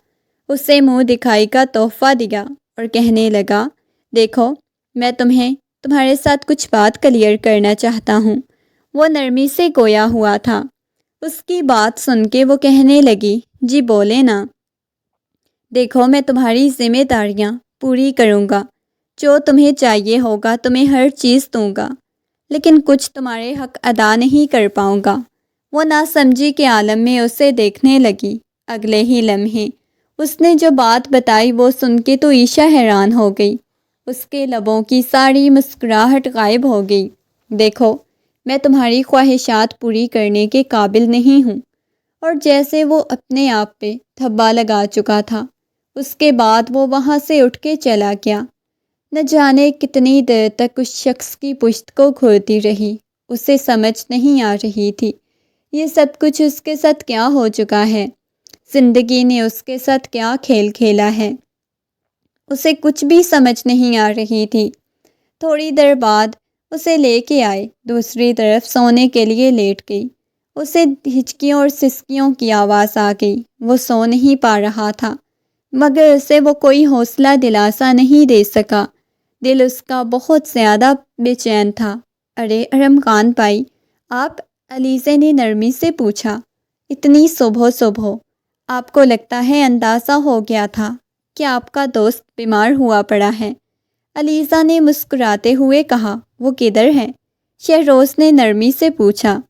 اسے منہ دکھائی کا تحفہ دیا اور کہنے لگا، دیکھو میں تمہارے ساتھ کچھ بات کلیئر کرنا چاہتا ہوں۔ وہ نرمی سے گویا ہوا تھا۔ اس کی بات سن کے وہ کہنے لگی، جی بولے نا۔ دیکھو میں تمہاری ذمہ داریاں پوری کروں گا، جو تمہیں چاہیے ہوگا تمہیں ہر چیز دوں گا، لیکن کچھ تمہارے حق ادا نہیں کر پاؤں گا۔ وہ ناسمجھی کے عالم میں اسے دیکھنے لگی۔ اگلے ہی لمحے اس نے جو بات بتائی وہ سن کے تو عائشہ حیران ہو گئی۔ اس کے لبوں کی ساری مسکراہٹ غائب ہو گئی۔ دیکھو میں تمہاری خواہشات پوری کرنے کے قابل نہیں ہوں۔ اور جیسے وہ اپنے آپ پہ دھبا لگا چکا تھا، اس کے بعد وہ وہاں سے اٹھ کے چلا گیا۔ نہ جانے کتنی دیر تک اس شخص کی پشت کو گھورتی رہی۔ اسے سمجھ نہیں آ رہی تھی یہ سب کچھ اس کے ساتھ کیا ہو چکا ہے، زندگی نے اس کے ساتھ کیا کھیل کھیلا ہے۔ اسے کچھ بھی سمجھ نہیں آ رہی تھی۔ تھوڑی دیر بعد اسے لے کے آئے، دوسری طرف سونے کے لیے لیٹ گئی۔ اسے ہچکیوں اور سسکیوں کی آواز آ گئی۔ وہ سو نہیں پا رہا تھا، مگر اسے وہ کوئی حوصلہ دلاسا نہیں دے سکا۔ دل اس کا بہت زیادہ بے چین تھا۔ ارے ارم خان بھائی آپ؟ علیزے نے نرمی سے پوچھا، اتنی صبح صبح؟ آپ کو لگتا ہے اندازہ ہو گیا تھا کہ آپ کا دوست بیمار ہوا پڑا ہے۔ علیزہ نے مسکراتے ہوئے کہا، وہ کدھر ہے؟ شہروز نے نرمی سے پوچھا۔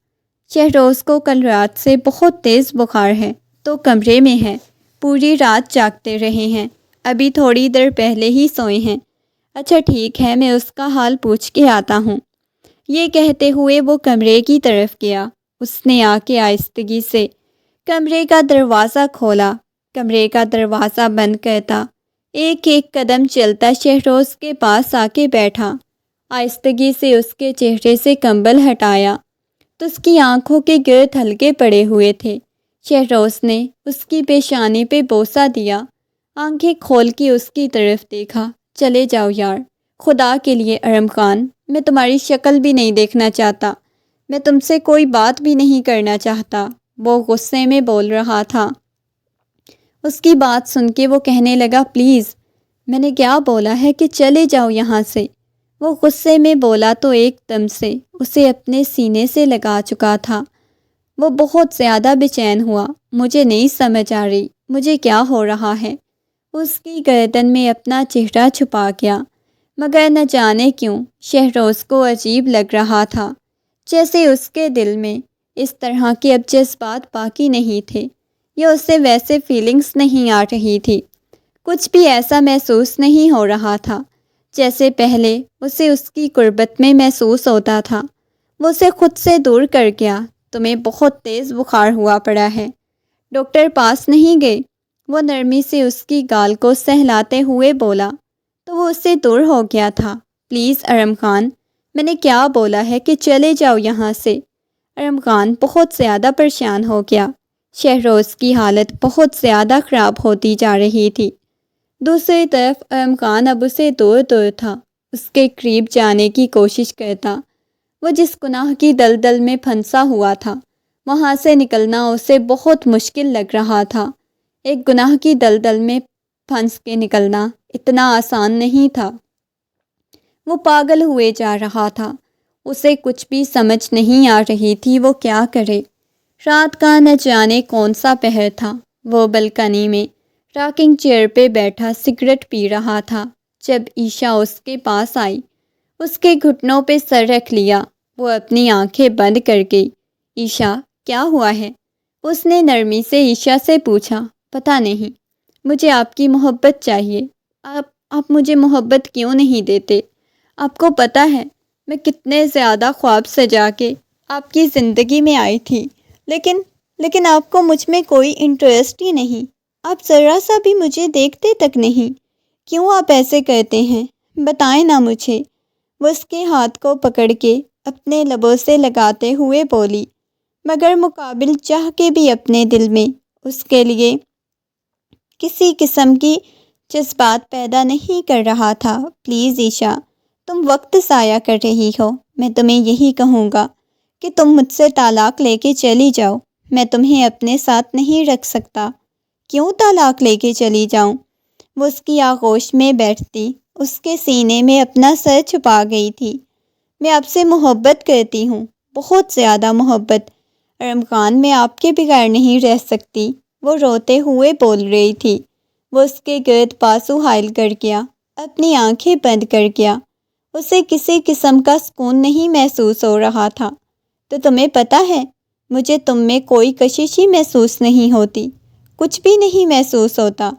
شہروز کو کل رات سے بہت تیز بخار ہے، تو کمرے میں ہے، پوری رات جاگتے رہے ہیں، ابھی تھوڑی دیر پہلے ہی سوئے ہیں۔ اچھا ٹھیک ہے، میں اس کا حال پوچھ کے آتا ہوں۔ یہ کہتے ہوئے وہ کمرے کی طرف گیا۔ اس نے آ کے آہستگی سے کمرے کا دروازہ کھولا، کمرے کا دروازہ بند کرتا ایک ایک قدم چلتا شہروز کے پاس آ کے بیٹھا، آہستگی سے اس کے چہرے سے کمبل ہٹایا تو اس کی آنکھوں کے گرد ہلکے پڑے ہوئے تھے۔ شہروز نے اس کی پیشانی پہ بوسہ دیا، آنکھیں کھول کے اس کی طرف دیکھا۔ چلے جاؤ یار، خدا کے لیے ارم خان، میں تمہاری شکل بھی نہیں دیکھنا چاہتا، میں تم سے کوئی بات بھی نہیں کرنا چاہتا۔ وہ غصے میں بول رہا تھا۔ اس کی بات سن کے وہ کہنے لگا، پلیز میں نے کیا بولا ہے کہ چلے جاؤ یہاں سے؟ وہ غصے میں بولا تو ایک دم سے اسے اپنے سینے سے لگا چکا تھا۔ وہ بہت زیادہ بے چین ہوا۔ مجھے نہیں سمجھ آ رہی مجھے کیا ہو رہا ہے۔ اس کی گردن میں اپنا چہرہ چھپا گیا، مگر نہ جانے کیوں شہروز کو عجیب لگ رہا تھا، جیسے اس کے دل میں اس طرح کے اب جذبات باقی نہیں تھے، یا اسے ویسے فیلنگز نہیں آ رہی تھی۔ کچھ بھی ایسا محسوس نہیں ہو رہا تھا جیسے پہلے اسے اس کی قربت میں محسوس ہوتا تھا۔ وہ اسے خود سے دور کر گیا۔ تمہیں بہت تیز بخار ہوا پڑا ہے، ڈاکٹر پاس نہیں گئے؟ وہ نرمی سے اس کی گال کو سہلاتے ہوئے بولا تو وہ اس سے دور ہو گیا تھا۔ پلیز ارم خان، میں نے کیا بولا ہے کہ چلے جاؤ یہاں سے؟ ارم خان بہت زیادہ پریشان ہو گیا۔ شہروز کی حالت بہت زیادہ خراب ہوتی جا رہی تھی۔ دوسری طرف ارم خان اب اسے دور دور تھا، اس کے قریب جانے کی کوشش کرتا۔ وہ جس گناہ کی دلدل میں پھنسا ہوا تھا، وہاں سے نکلنا اسے بہت مشکل لگ رہا تھا۔ ایک گناہ کی دلدل میں پھنس کے نکلنا اتنا آسان نہیں تھا۔ وہ پاگل ہوئے جا رہا تھا۔ اسے کچھ بھی سمجھ نہیں آ رہی تھی وہ کیا کرے۔ رات کا نہ جانے کون سا پہر تھا۔ وہ بلکنی میں راکنگ چیئر پہ بیٹھا سگریٹ پی رہا تھا جب عیشا اس کے پاس آئی۔ اس کے گھٹنوں پہ سر رکھ لیا۔ وہ اپنی آنکھیں بند کر گئی۔ عیشا، کیا ہوا ہے؟ اس نے نرمی سے عیشا سے پوچھا۔ پتہ نہیں، مجھے آپ کی محبت چاہیے۔ آپ مجھے محبت کیوں نہیں دیتے؟ آپ کو پتہ ہے میں کتنے زیادہ خواب سجا کے آپ کی زندگی میں آئی تھی، لیکن آپ کو مجھ میں کوئی انٹرسٹ ہی نہیں۔ آپ ذرا سا بھی مجھے دیکھتے تک نہیں۔ کیوں آپ ایسے کرتے ہیں؟ بتائیں نا مجھے۔ وہ اس کے ہاتھ کو پکڑ کے اپنے لبوں سے لگاتے ہوئے بولی، مگر مقابل چاہ کے بھی اپنے دل میں اس کے لیے کسی قسم کی جذبات پیدا نہیں کر رہا تھا۔ پلیز عیشا، تم وقت ضائع کر رہی ہو۔ میں تمہیں یہی کہوں گا کہ تم مجھ سے طلاق لے کے چلی جاؤ۔ میں تمہیں اپنے ساتھ نہیں رکھ سکتا۔ کیوں طلاق لے کے چلی جاؤں؟ وہ اس کی آغوش میں بیٹھتی اس کے سینے میں اپنا سر چھپا گئی تھی۔ میں آپ سے محبت کرتی ہوں، بہت زیادہ محبت۔ رمضان، میں آپ کے بغیر نہیں رہ سکتی۔ وہ روتے ہوئے بول رہی تھی۔ وہ اس کے گرد بازو حائل کر گیا، اپنی آنکھیں بند کر گیا۔ اسے کسی قسم کا سکون نہیں محسوس ہو رہا تھا۔ تو تمہیں پتہ ہے، مجھے تم میں کوئی کشش ہی محسوس نہیں ہوتی، کچھ بھی نہیں محسوس ہوتا۔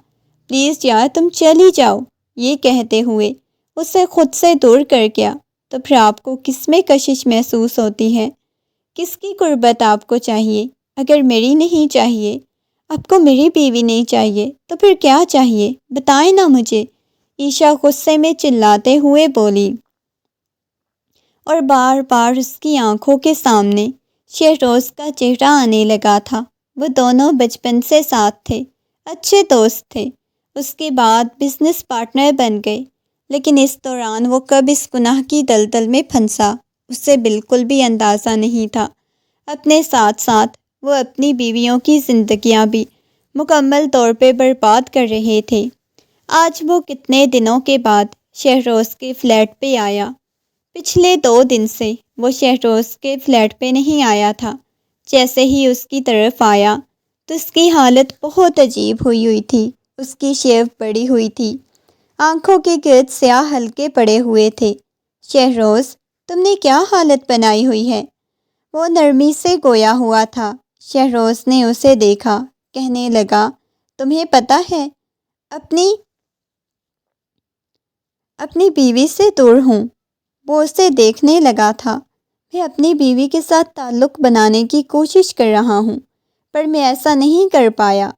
پلیز یار، تم چلی جاؤ۔ یہ کہتے ہوئے اسے خود سے دور کر گیا۔ تو پھر آپ کو کس میں کشش محسوس ہوتی ہے؟ کس کی قربت آپ کو چاہیے؟ اگر میری نہیں چاہیے، آپ کو میری بیوی نہیں چاہیے، تو پھر کیا چاہیے؟ بتائیں نا مجھے، عیشا غصے میں چلاتے ہوئے بولی۔ اور بار بار اس کی آنکھوں کے سامنے شہروز کا چہرہ آنے لگا تھا۔ وہ دونوں بچپن سے ساتھ تھے، اچھے دوست تھے، اس کے بعد بزنس پارٹنر بن گئے، لیکن اس دوران وہ کب اس گناہ کی دلدل میں پھنسا، اسے بالکل بھی اندازہ نہیں تھا۔ اپنے ساتھ ساتھ وہ اپنی بیویوں کی زندگیاں بھی مکمل طور پہ برباد کر رہے تھے۔ آج وہ کتنے دنوں کے بعد شہروز کے فلیٹ پہ آیا۔ پچھلے 2 دن سے وہ شہروز کے فلیٹ پہ نہیں آیا تھا۔ جیسے ہی اس کی طرف آیا تو اس کی حالت بہت عجیب ہوئی تھی۔ اس کی شیو بڑی ہوئی تھی، آنکھوں کے گرد سیاہ حلقے پڑے ہوئے تھے۔ شہروز، تم نے کیا حالت بنائی ہوئی ہے؟ وہ نرمی سے گویا ہوا تھا۔ شہروز نے اسے دیکھا، کہنے لگا، تمہیں پتہ ہے، اپنی بیوی سے دور ہوں۔ وہ اسے دیکھنے لگا تھا۔ میں اپنی بیوی کے ساتھ تعلق بنانے کی کوشش کر رہا ہوں، پر میں ایسا نہیں کر پایا،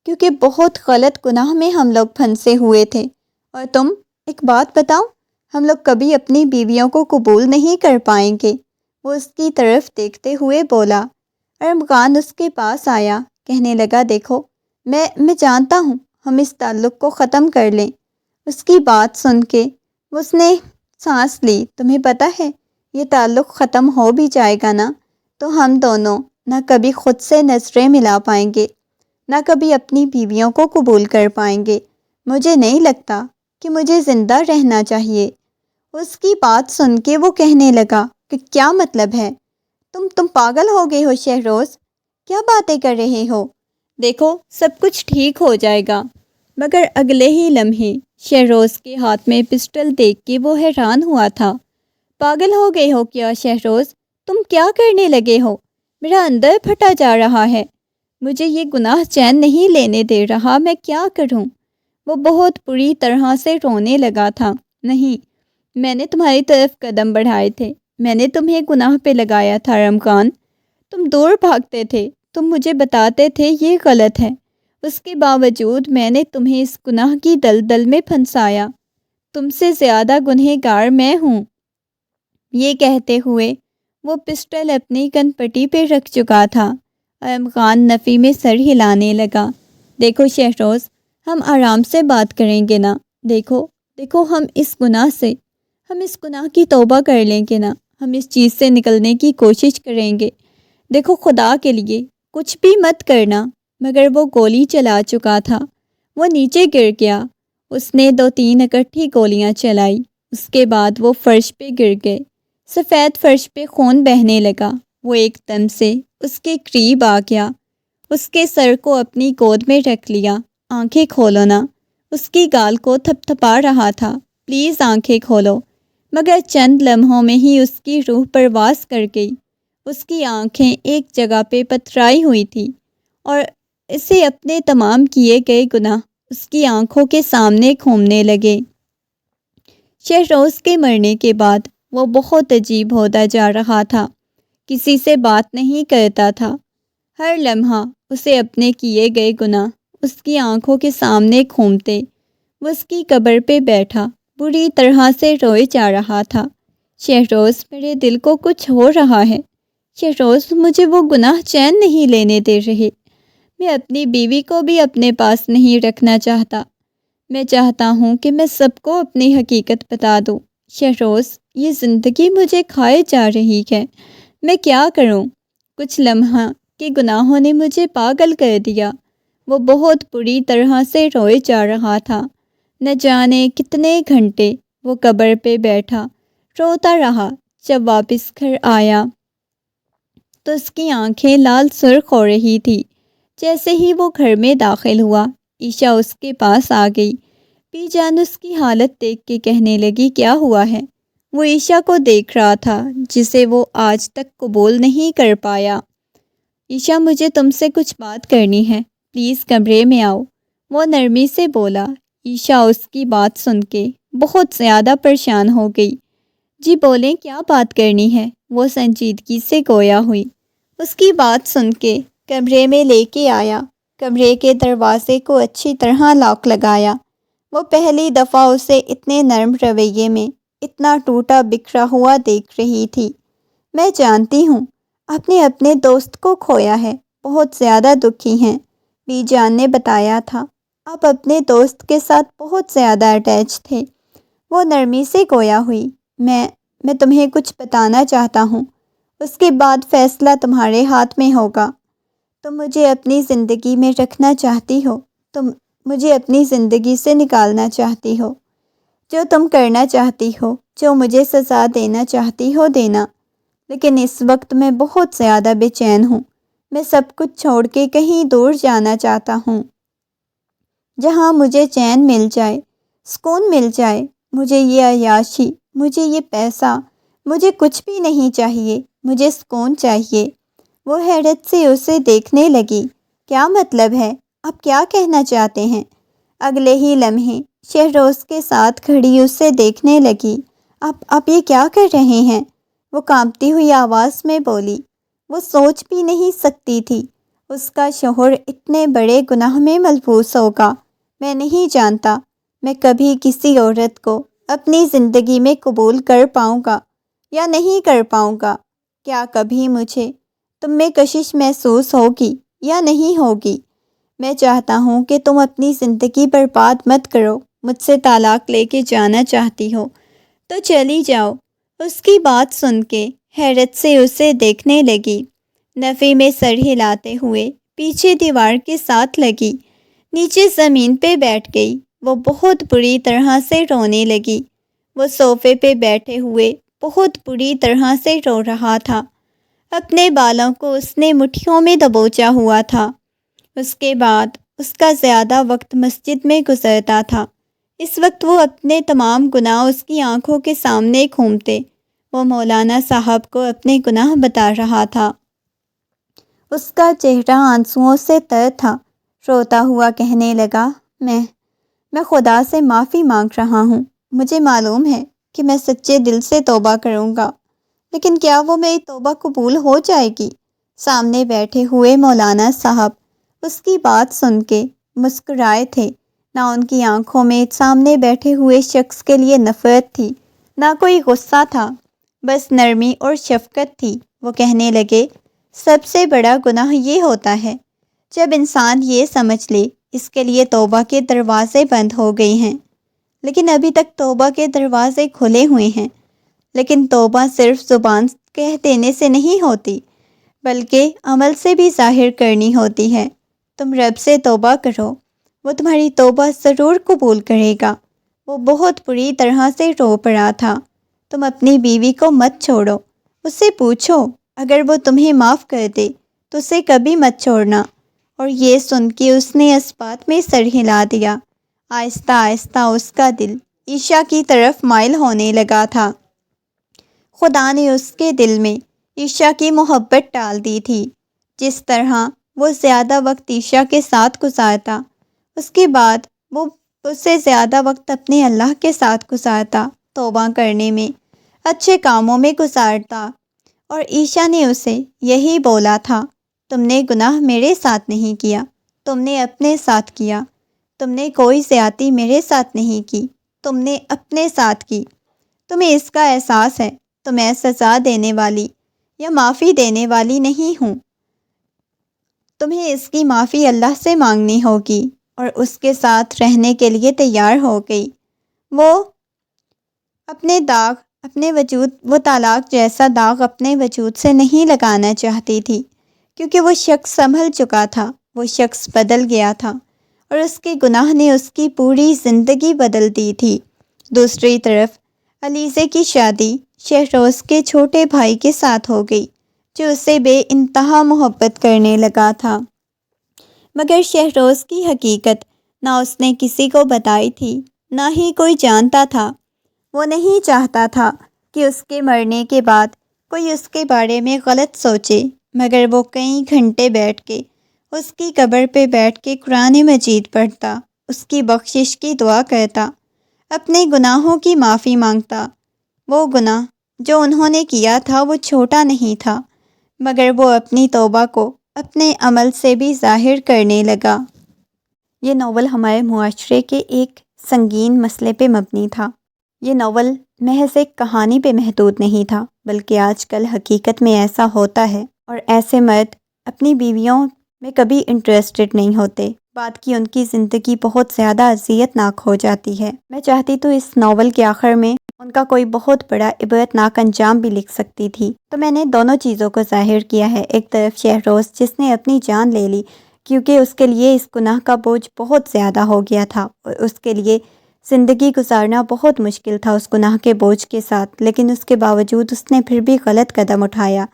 کیونکہ بہت غلط گناہ میں ہم لوگ پھنسے ہوئے تھے۔ اور تم، ایک بات بتاؤ، ہم لوگ کبھی اپنی بیویوں کو قبول نہیں کر پائیں گے۔ وہ اس کی طرف دیکھتے ہوئے بولا۔ ارمغان اس کے پاس آیا، کہنے لگا، دیکھو، میں جانتا ہوں ہم اس تعلق کو ختم کر لیں۔ اس کی بات سن کے اس نے سانس لی۔ تمہیں پتہ ہے، یہ تعلق ختم ہو بھی جائے گا نا، تو ہم دونوں نہ کبھی خود سے نظریں ملا پائیں گے، نہ کبھی اپنی بیویوں کو قبول کر پائیں گے۔ مجھے نہیں لگتا کہ مجھے زندہ رہنا چاہیے۔ اس کی بات سن کے وہ کہنے لگا کہ کیا مطلب ہے؟ تم پاگل ہو گئے ہو شہروز، کیا باتیں کر رہے ہو؟ دیکھو، سب کچھ ٹھیک ہو جائے گا۔ مگر اگلے ہی لمحے شہروز کے ہاتھ میں پسٹل دیکھ کے وہ حیران ہوا تھا۔ پاگل ہو گئے ہو کیا شہروز؟ تم کیا کرنے لگے ہو؟ میرا اندر پھٹا جا رہا ہے، مجھے یہ گناہ چین نہیں لینے دے رہا، میں کیا کروں؟ وہ بہت بری طرح سے رونے لگا تھا۔ نہیں، میں نے تمہاری طرف قدم بڑھائے تھے، میں نے تمہیں گناہ پہ لگایا تھا رمضان۔ تم دور بھاگتے تھے، تم مجھے بتاتے تھے یہ غلط ہے، اس کے باوجود میں نے تمہیں اس گناہ کی دلدل میں پھنسایا۔ تم سے زیادہ گنہگار میں ہوں۔ یہ کہتے ہوئے وہ پسٹل اپنی کن پٹی پہ رکھ چکا تھا۔ ارمغان نفی میں سر ہلانے لگا۔ دیکھو شہروز، ہم آرام سے بات کریں گے نا؟ دیکھو ہم اس گناہ کی توبہ کر لیں گے نا؟ ہم اس چیز سے نکلنے کی کوشش کریں گے۔ دیکھو، خدا کے لیے کچھ بھی مت کرنا۔ مگر وہ گولی چلا چکا تھا، وہ نیچے گر گیا۔ اس نے 2-3 اکٹھی گولیاں چلائی، اس کے بعد وہ فرش پہ گر گئے۔ سفید فرش پہ خون بہنے لگا۔ وہ ایک دم سے اس کے قریب آ گیا، اس کے سر کو اپنی گود میں رکھ لیا۔ آنکھیں کھولو نا، اس کی گال کو تھپ تھپا رہا تھا۔ پلیز آنکھیں کھولو۔ مگر چند لمحوں میں ہی اس کی روح پرواز کر گئی۔ اس کی آنکھیں ایک جگہ پہ پتھرائی ہوئی تھی اور اسے اپنے تمام کیے گئے گناہ اس کی آنکھوں کے سامنے گھومنے لگے۔ شہروز کے مرنے کے بعد وہ بہت عجیب ہوتا جا رہا تھا۔ کسی سے بات نہیں کرتا تھا۔ ہر لمحہ اسے اپنے کیے گئے گناہ اس کی آنکھوں کے سامنے گھومتے۔ وہ اس کی قبر پہ بیٹھا بری طرح سے روئے جا رہا تھا۔ شہروز، میرے دل کو کچھ ہو رہا ہے۔ شہروز، مجھے وہ گناہ چین نہیں لینے دے رہے۔ میں اپنی بیوی کو بھی اپنے پاس نہیں رکھنا چاہتا۔ میں چاہتا ہوں کہ میں سب کو اپنی حقیقت بتا دوں۔ شہروز، یہ زندگی مجھے کھائے جا رہی ہے۔ میں کیا کروں؟ کچھ لمحہ کے گناہوں نے مجھے پاگل کر دیا۔ وہ بہت بری طرح سے روئے جا رہا تھا۔ نہ جانے کتنے گھنٹے وہ قبر پہ بیٹھا روتا رہا۔ جب واپس گھر آیا تو اس کی آنکھیں لال سرخ ہو رہی تھی۔ جیسے ہی وہ گھر میں داخل ہوا، عائشہ اس کے پاس آ گئی۔ بی جان اس کی حالت دیکھ کے کہنے لگی، کیا ہوا ہے؟ وہ عائشہ کو دیکھ رہا تھا جسے وہ آج تک قبول نہیں کر پایا۔ عائشہ، مجھے تم سے کچھ بات کرنی ہے، پلیز کمرے میں آؤ، وہ نرمی سے بولا۔ عائشہ اس کی بات سن کے بہت زیادہ پریشان ہو گئی۔ جی بولیں، کیا بات کرنی ہے؟ وہ سنجیدگی سے گویا ہوئی۔ اس کی بات سن کے کمرے میں لے کے آیا۔ کمرے کے دروازے کو اچھی طرح لاک لگایا۔ وہ پہلی دفعہ اسے اتنے نرم رویے میں اتنا ٹوٹا بکھرا ہوا دیکھ رہی تھی۔ میں جانتی ہوں آپ نے اپنے دوست کو کھویا ہے، بہت زیادہ دکھی ہیں۔ بی جان نے بتایا تھا آپ اپنے دوست کے ساتھ بہت زیادہ اٹیچ تھے۔ وہ نرمی سے گویا ہوئی۔ میں تمہیں کچھ بتانا چاہتا ہوں، اس کے بعد فیصلہ تمہارے ہاتھ میں ہوگا۔ تم مجھے اپنی زندگی میں رکھنا چاہتی ہو، تم مجھے اپنی زندگی سے نکالنا چاہتی ہو، جو تم کرنا چاہتی ہو، جو مجھے سزا دینا چاہتی ہو دینا، لیکن اس وقت میں بہت زیادہ بے چین ہوں۔ میں سب کچھ چھوڑ کے کہیں دور جانا چاہتا ہوں جہاں مجھے چین مل جائے، سکون مل جائے۔ مجھے یہ عیاشی، مجھے یہ پیسہ، مجھے کچھ بھی نہیں چاہیے، مجھے سکون چاہیے۔ وہ حیرت سے اسے دیکھنے لگی۔ کیا مطلب ہے؟ آپ کیا کہنا چاہتے ہیں؟ اگلے ہی لمحے شہروز کے ساتھ کھڑی اسے دیکھنے لگی۔ آپ یہ کیا کر رہے ہیں؟ وہ کانپتی ہوئی آواز میں بولی۔ وہ سوچ بھی نہیں سکتی تھی اس کا شوہر اتنے بڑے گناہ میں ملبوس ہوگا۔ میں نہیں جانتا میں کبھی کسی عورت کو اپنی زندگی میں قبول کر پاؤں گا یا نہیں کر پاؤں گا۔ کیا کبھی مجھے تم میں کشش محسوس ہوگی یا نہیں ہوگی؟ میں چاہتا ہوں کہ تم اپنی زندگی برباد مت کرو۔ مجھ سے طلاق لے کے جانا چاہتی ہو تو چلی جاؤ۔ اس کی بات سن کے حیرت سے اسے دیکھنے لگی۔ نفی میں سر ہلاتے ہوئے پیچھے دیوار کے ساتھ لگی، نیچے زمین پہ بیٹھ گئی۔ وہ بہت بری طرح سے رونے لگی۔ وہ صوفے پہ بیٹھے ہوئے بہت بری طرح سے رو رہا تھا۔ اپنے بالوں کو اس نے مٹھیوں میں دبوچا ہوا تھا۔ اس کے بعد اس کا زیادہ وقت مسجد میں گزرتا تھا۔ اس وقت وہ اپنے تمام گناہ اس کی آنکھوں کے سامنے گھومتے۔ وہ مولانا صاحب کو اپنے گناہ بتا رہا تھا۔ اس کا چہرہ آنسوؤں سے تر تھا۔ روتا ہوا کہنے لگا، میں خدا سے معافی مانگ رہا ہوں۔ مجھے معلوم ہے کہ میں سچے دل سے توبہ کروں گا، لیکن کیا وہ میری توبہ قبول ہو جائے گی؟ سامنے بیٹھے ہوئے مولانا صاحب اس کی بات سن کے مسکرائے تھے۔ نہ ان کی آنکھوں میں سامنے بیٹھے ہوئے شخص کے لیے نفرت تھی، نہ کوئی غصہ تھا، بس نرمی اور شفقت تھی۔ وہ کہنے لگے، سب سے بڑا گناہ یہ ہوتا ہے جب انسان یہ سمجھ لے اس کے لیے توبہ کے دروازے بند ہو گئے ہیں، لیکن ابھی تک توبہ کے دروازے کھلے ہوئے ہیں۔ لیکن توبہ صرف زبان کہہ دینے سے نہیں ہوتی، بلکہ عمل سے بھی ظاہر کرنی ہوتی ہے۔ تم رب سے توبہ کرو، وہ تمہاری توبہ ضرور قبول کرے گا۔ وہ بہت بری طرح سے رو پڑا تھا۔ تم اپنی بیوی کو مت چھوڑو، اس سے پوچھو، اگر وہ تمہیں معاف کر دے تو اسے کبھی مت چھوڑنا۔ اور یہ سن کے اس نے اس بات میں سر ہلا دیا۔ آہستہ آہستہ اس کا دل عائشہ کی طرف مائل ہونے لگا تھا۔ خدا نے اس کے دل میں عائشہ کی محبت ڈال دی تھی۔ جس طرح وہ زیادہ وقت عائشہ کے ساتھ گزارتا، اس کے بعد وہ اس سے زیادہ وقت اپنے اللہ کے ساتھ گزارتا، توبہ کرنے میں، اچھے کاموں میں گزارتا۔ اور عائشہ نے اسے یہی بولا تھا، تم نے گناہ میرے ساتھ نہیں کیا، تم نے اپنے ساتھ کیا، تم نے کوئی زیادتی میرے ساتھ نہیں کی، تم نے اپنے ساتھ کی۔ تمہیں اس کا احساس ہے تو میں سزا دینے والی یا معافی دینے والی نہیں ہوں۔ تمہیں اس کی معافی اللہ سے مانگنی ہوگی، اور اس کے ساتھ رہنے کے لیے تیار ہو گئی۔ وہ اپنے داغ اپنے وجود وہ طلاق جیسا داغ اپنے وجود سے نہیں لگانا چاہتی تھی، کیونکہ وہ شخص سنبھل چکا تھا، وہ شخص بدل گیا تھا، اور اس کے گناہ نے اس کی پوری زندگی بدل دی تھی۔ دوسری طرف علیزے کی شادی شہروز کے چھوٹے بھائی کے ساتھ ہو گئی، جو اسے بے انتہا محبت کرنے لگا تھا، مگر شہروز کی حقیقت نہ اس نے کسی کو بتائی تھی، نہ ہی کوئی جانتا تھا۔ وہ نہیں چاہتا تھا کہ اس کے مرنے کے بعد کوئی اس کے بارے میں غلط سوچے، مگر وہ کئی گھنٹے بیٹھ کے اس کی قبر پہ بیٹھ کے قرآن مجید پڑھتا، اس کی بخشش کی دعا کرتا، اپنے گناہوں کی معافی مانگتا۔ وہ گناہ جو انہوں نے کیا تھا وہ چھوٹا نہیں تھا، مگر وہ اپنی توبہ کو اپنے عمل سے بھی ظاہر کرنے لگا۔ یہ ناول ہمارے معاشرے کے ایک سنگین مسئلے پہ مبنی تھا۔ یہ ناول محض ایک کہانی پہ محدود نہیں تھا، بلکہ آج کل حقیقت میں ایسا ہوتا ہے، اور ایسے مرد اپنی بیویوں میں کبھی انٹرسٹڈ نہیں ہوتے، بعد کی ان کی زندگی بہت زیادہ اذیت ناک ہو جاتی ہے۔ میں چاہتی تو اس ناول کے آخر میں ان کا کوئی بہت بڑا عبرتناک انجام بھی لکھ سکتی تھی، تو میں نے دونوں چیزوں کو ظاہر کیا ہے۔ ایک طرف شہروز جس نے اپنی جان لے لی کیونکہ اس کے لیے اس گناہ کا بوجھ بہت زیادہ ہو گیا تھا، اور اس کے لیے زندگی گزارنا بہت مشکل تھا اس گناہ کے بوجھ کے ساتھ، لیکن اس کے باوجود اس نے پھر بھی غلط قدم اٹھایا۔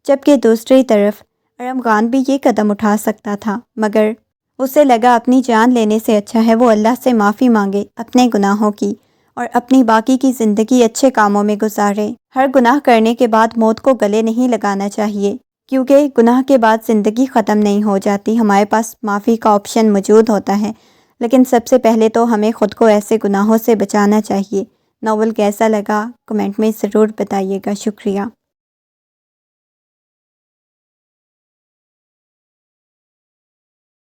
جبکہ دوسری طرف ارم خان بھی یہ قدم اٹھا سکتا تھا، مگر اسے لگا اپنی جان لینے سے اچھا ہے وہ اللہ سے معافی مانگے اپنے گناہوں کی، اور اپنی باقی کی زندگی اچھے کاموں میں گزارے۔ ہر گناہ کرنے کے بعد موت کو گلے نہیں لگانا چاہیے، کیونکہ گناہ کے بعد زندگی ختم نہیں ہو جاتی، ہمارے پاس معافی کا آپشن موجود ہوتا ہے، لیکن سب سے پہلے تو ہمیں خود کو ایسے گناہوں سے بچانا چاہیے۔ ناول کیسا لگا کمنٹ میں ضرور بتائیے گا۔ شکریہ۔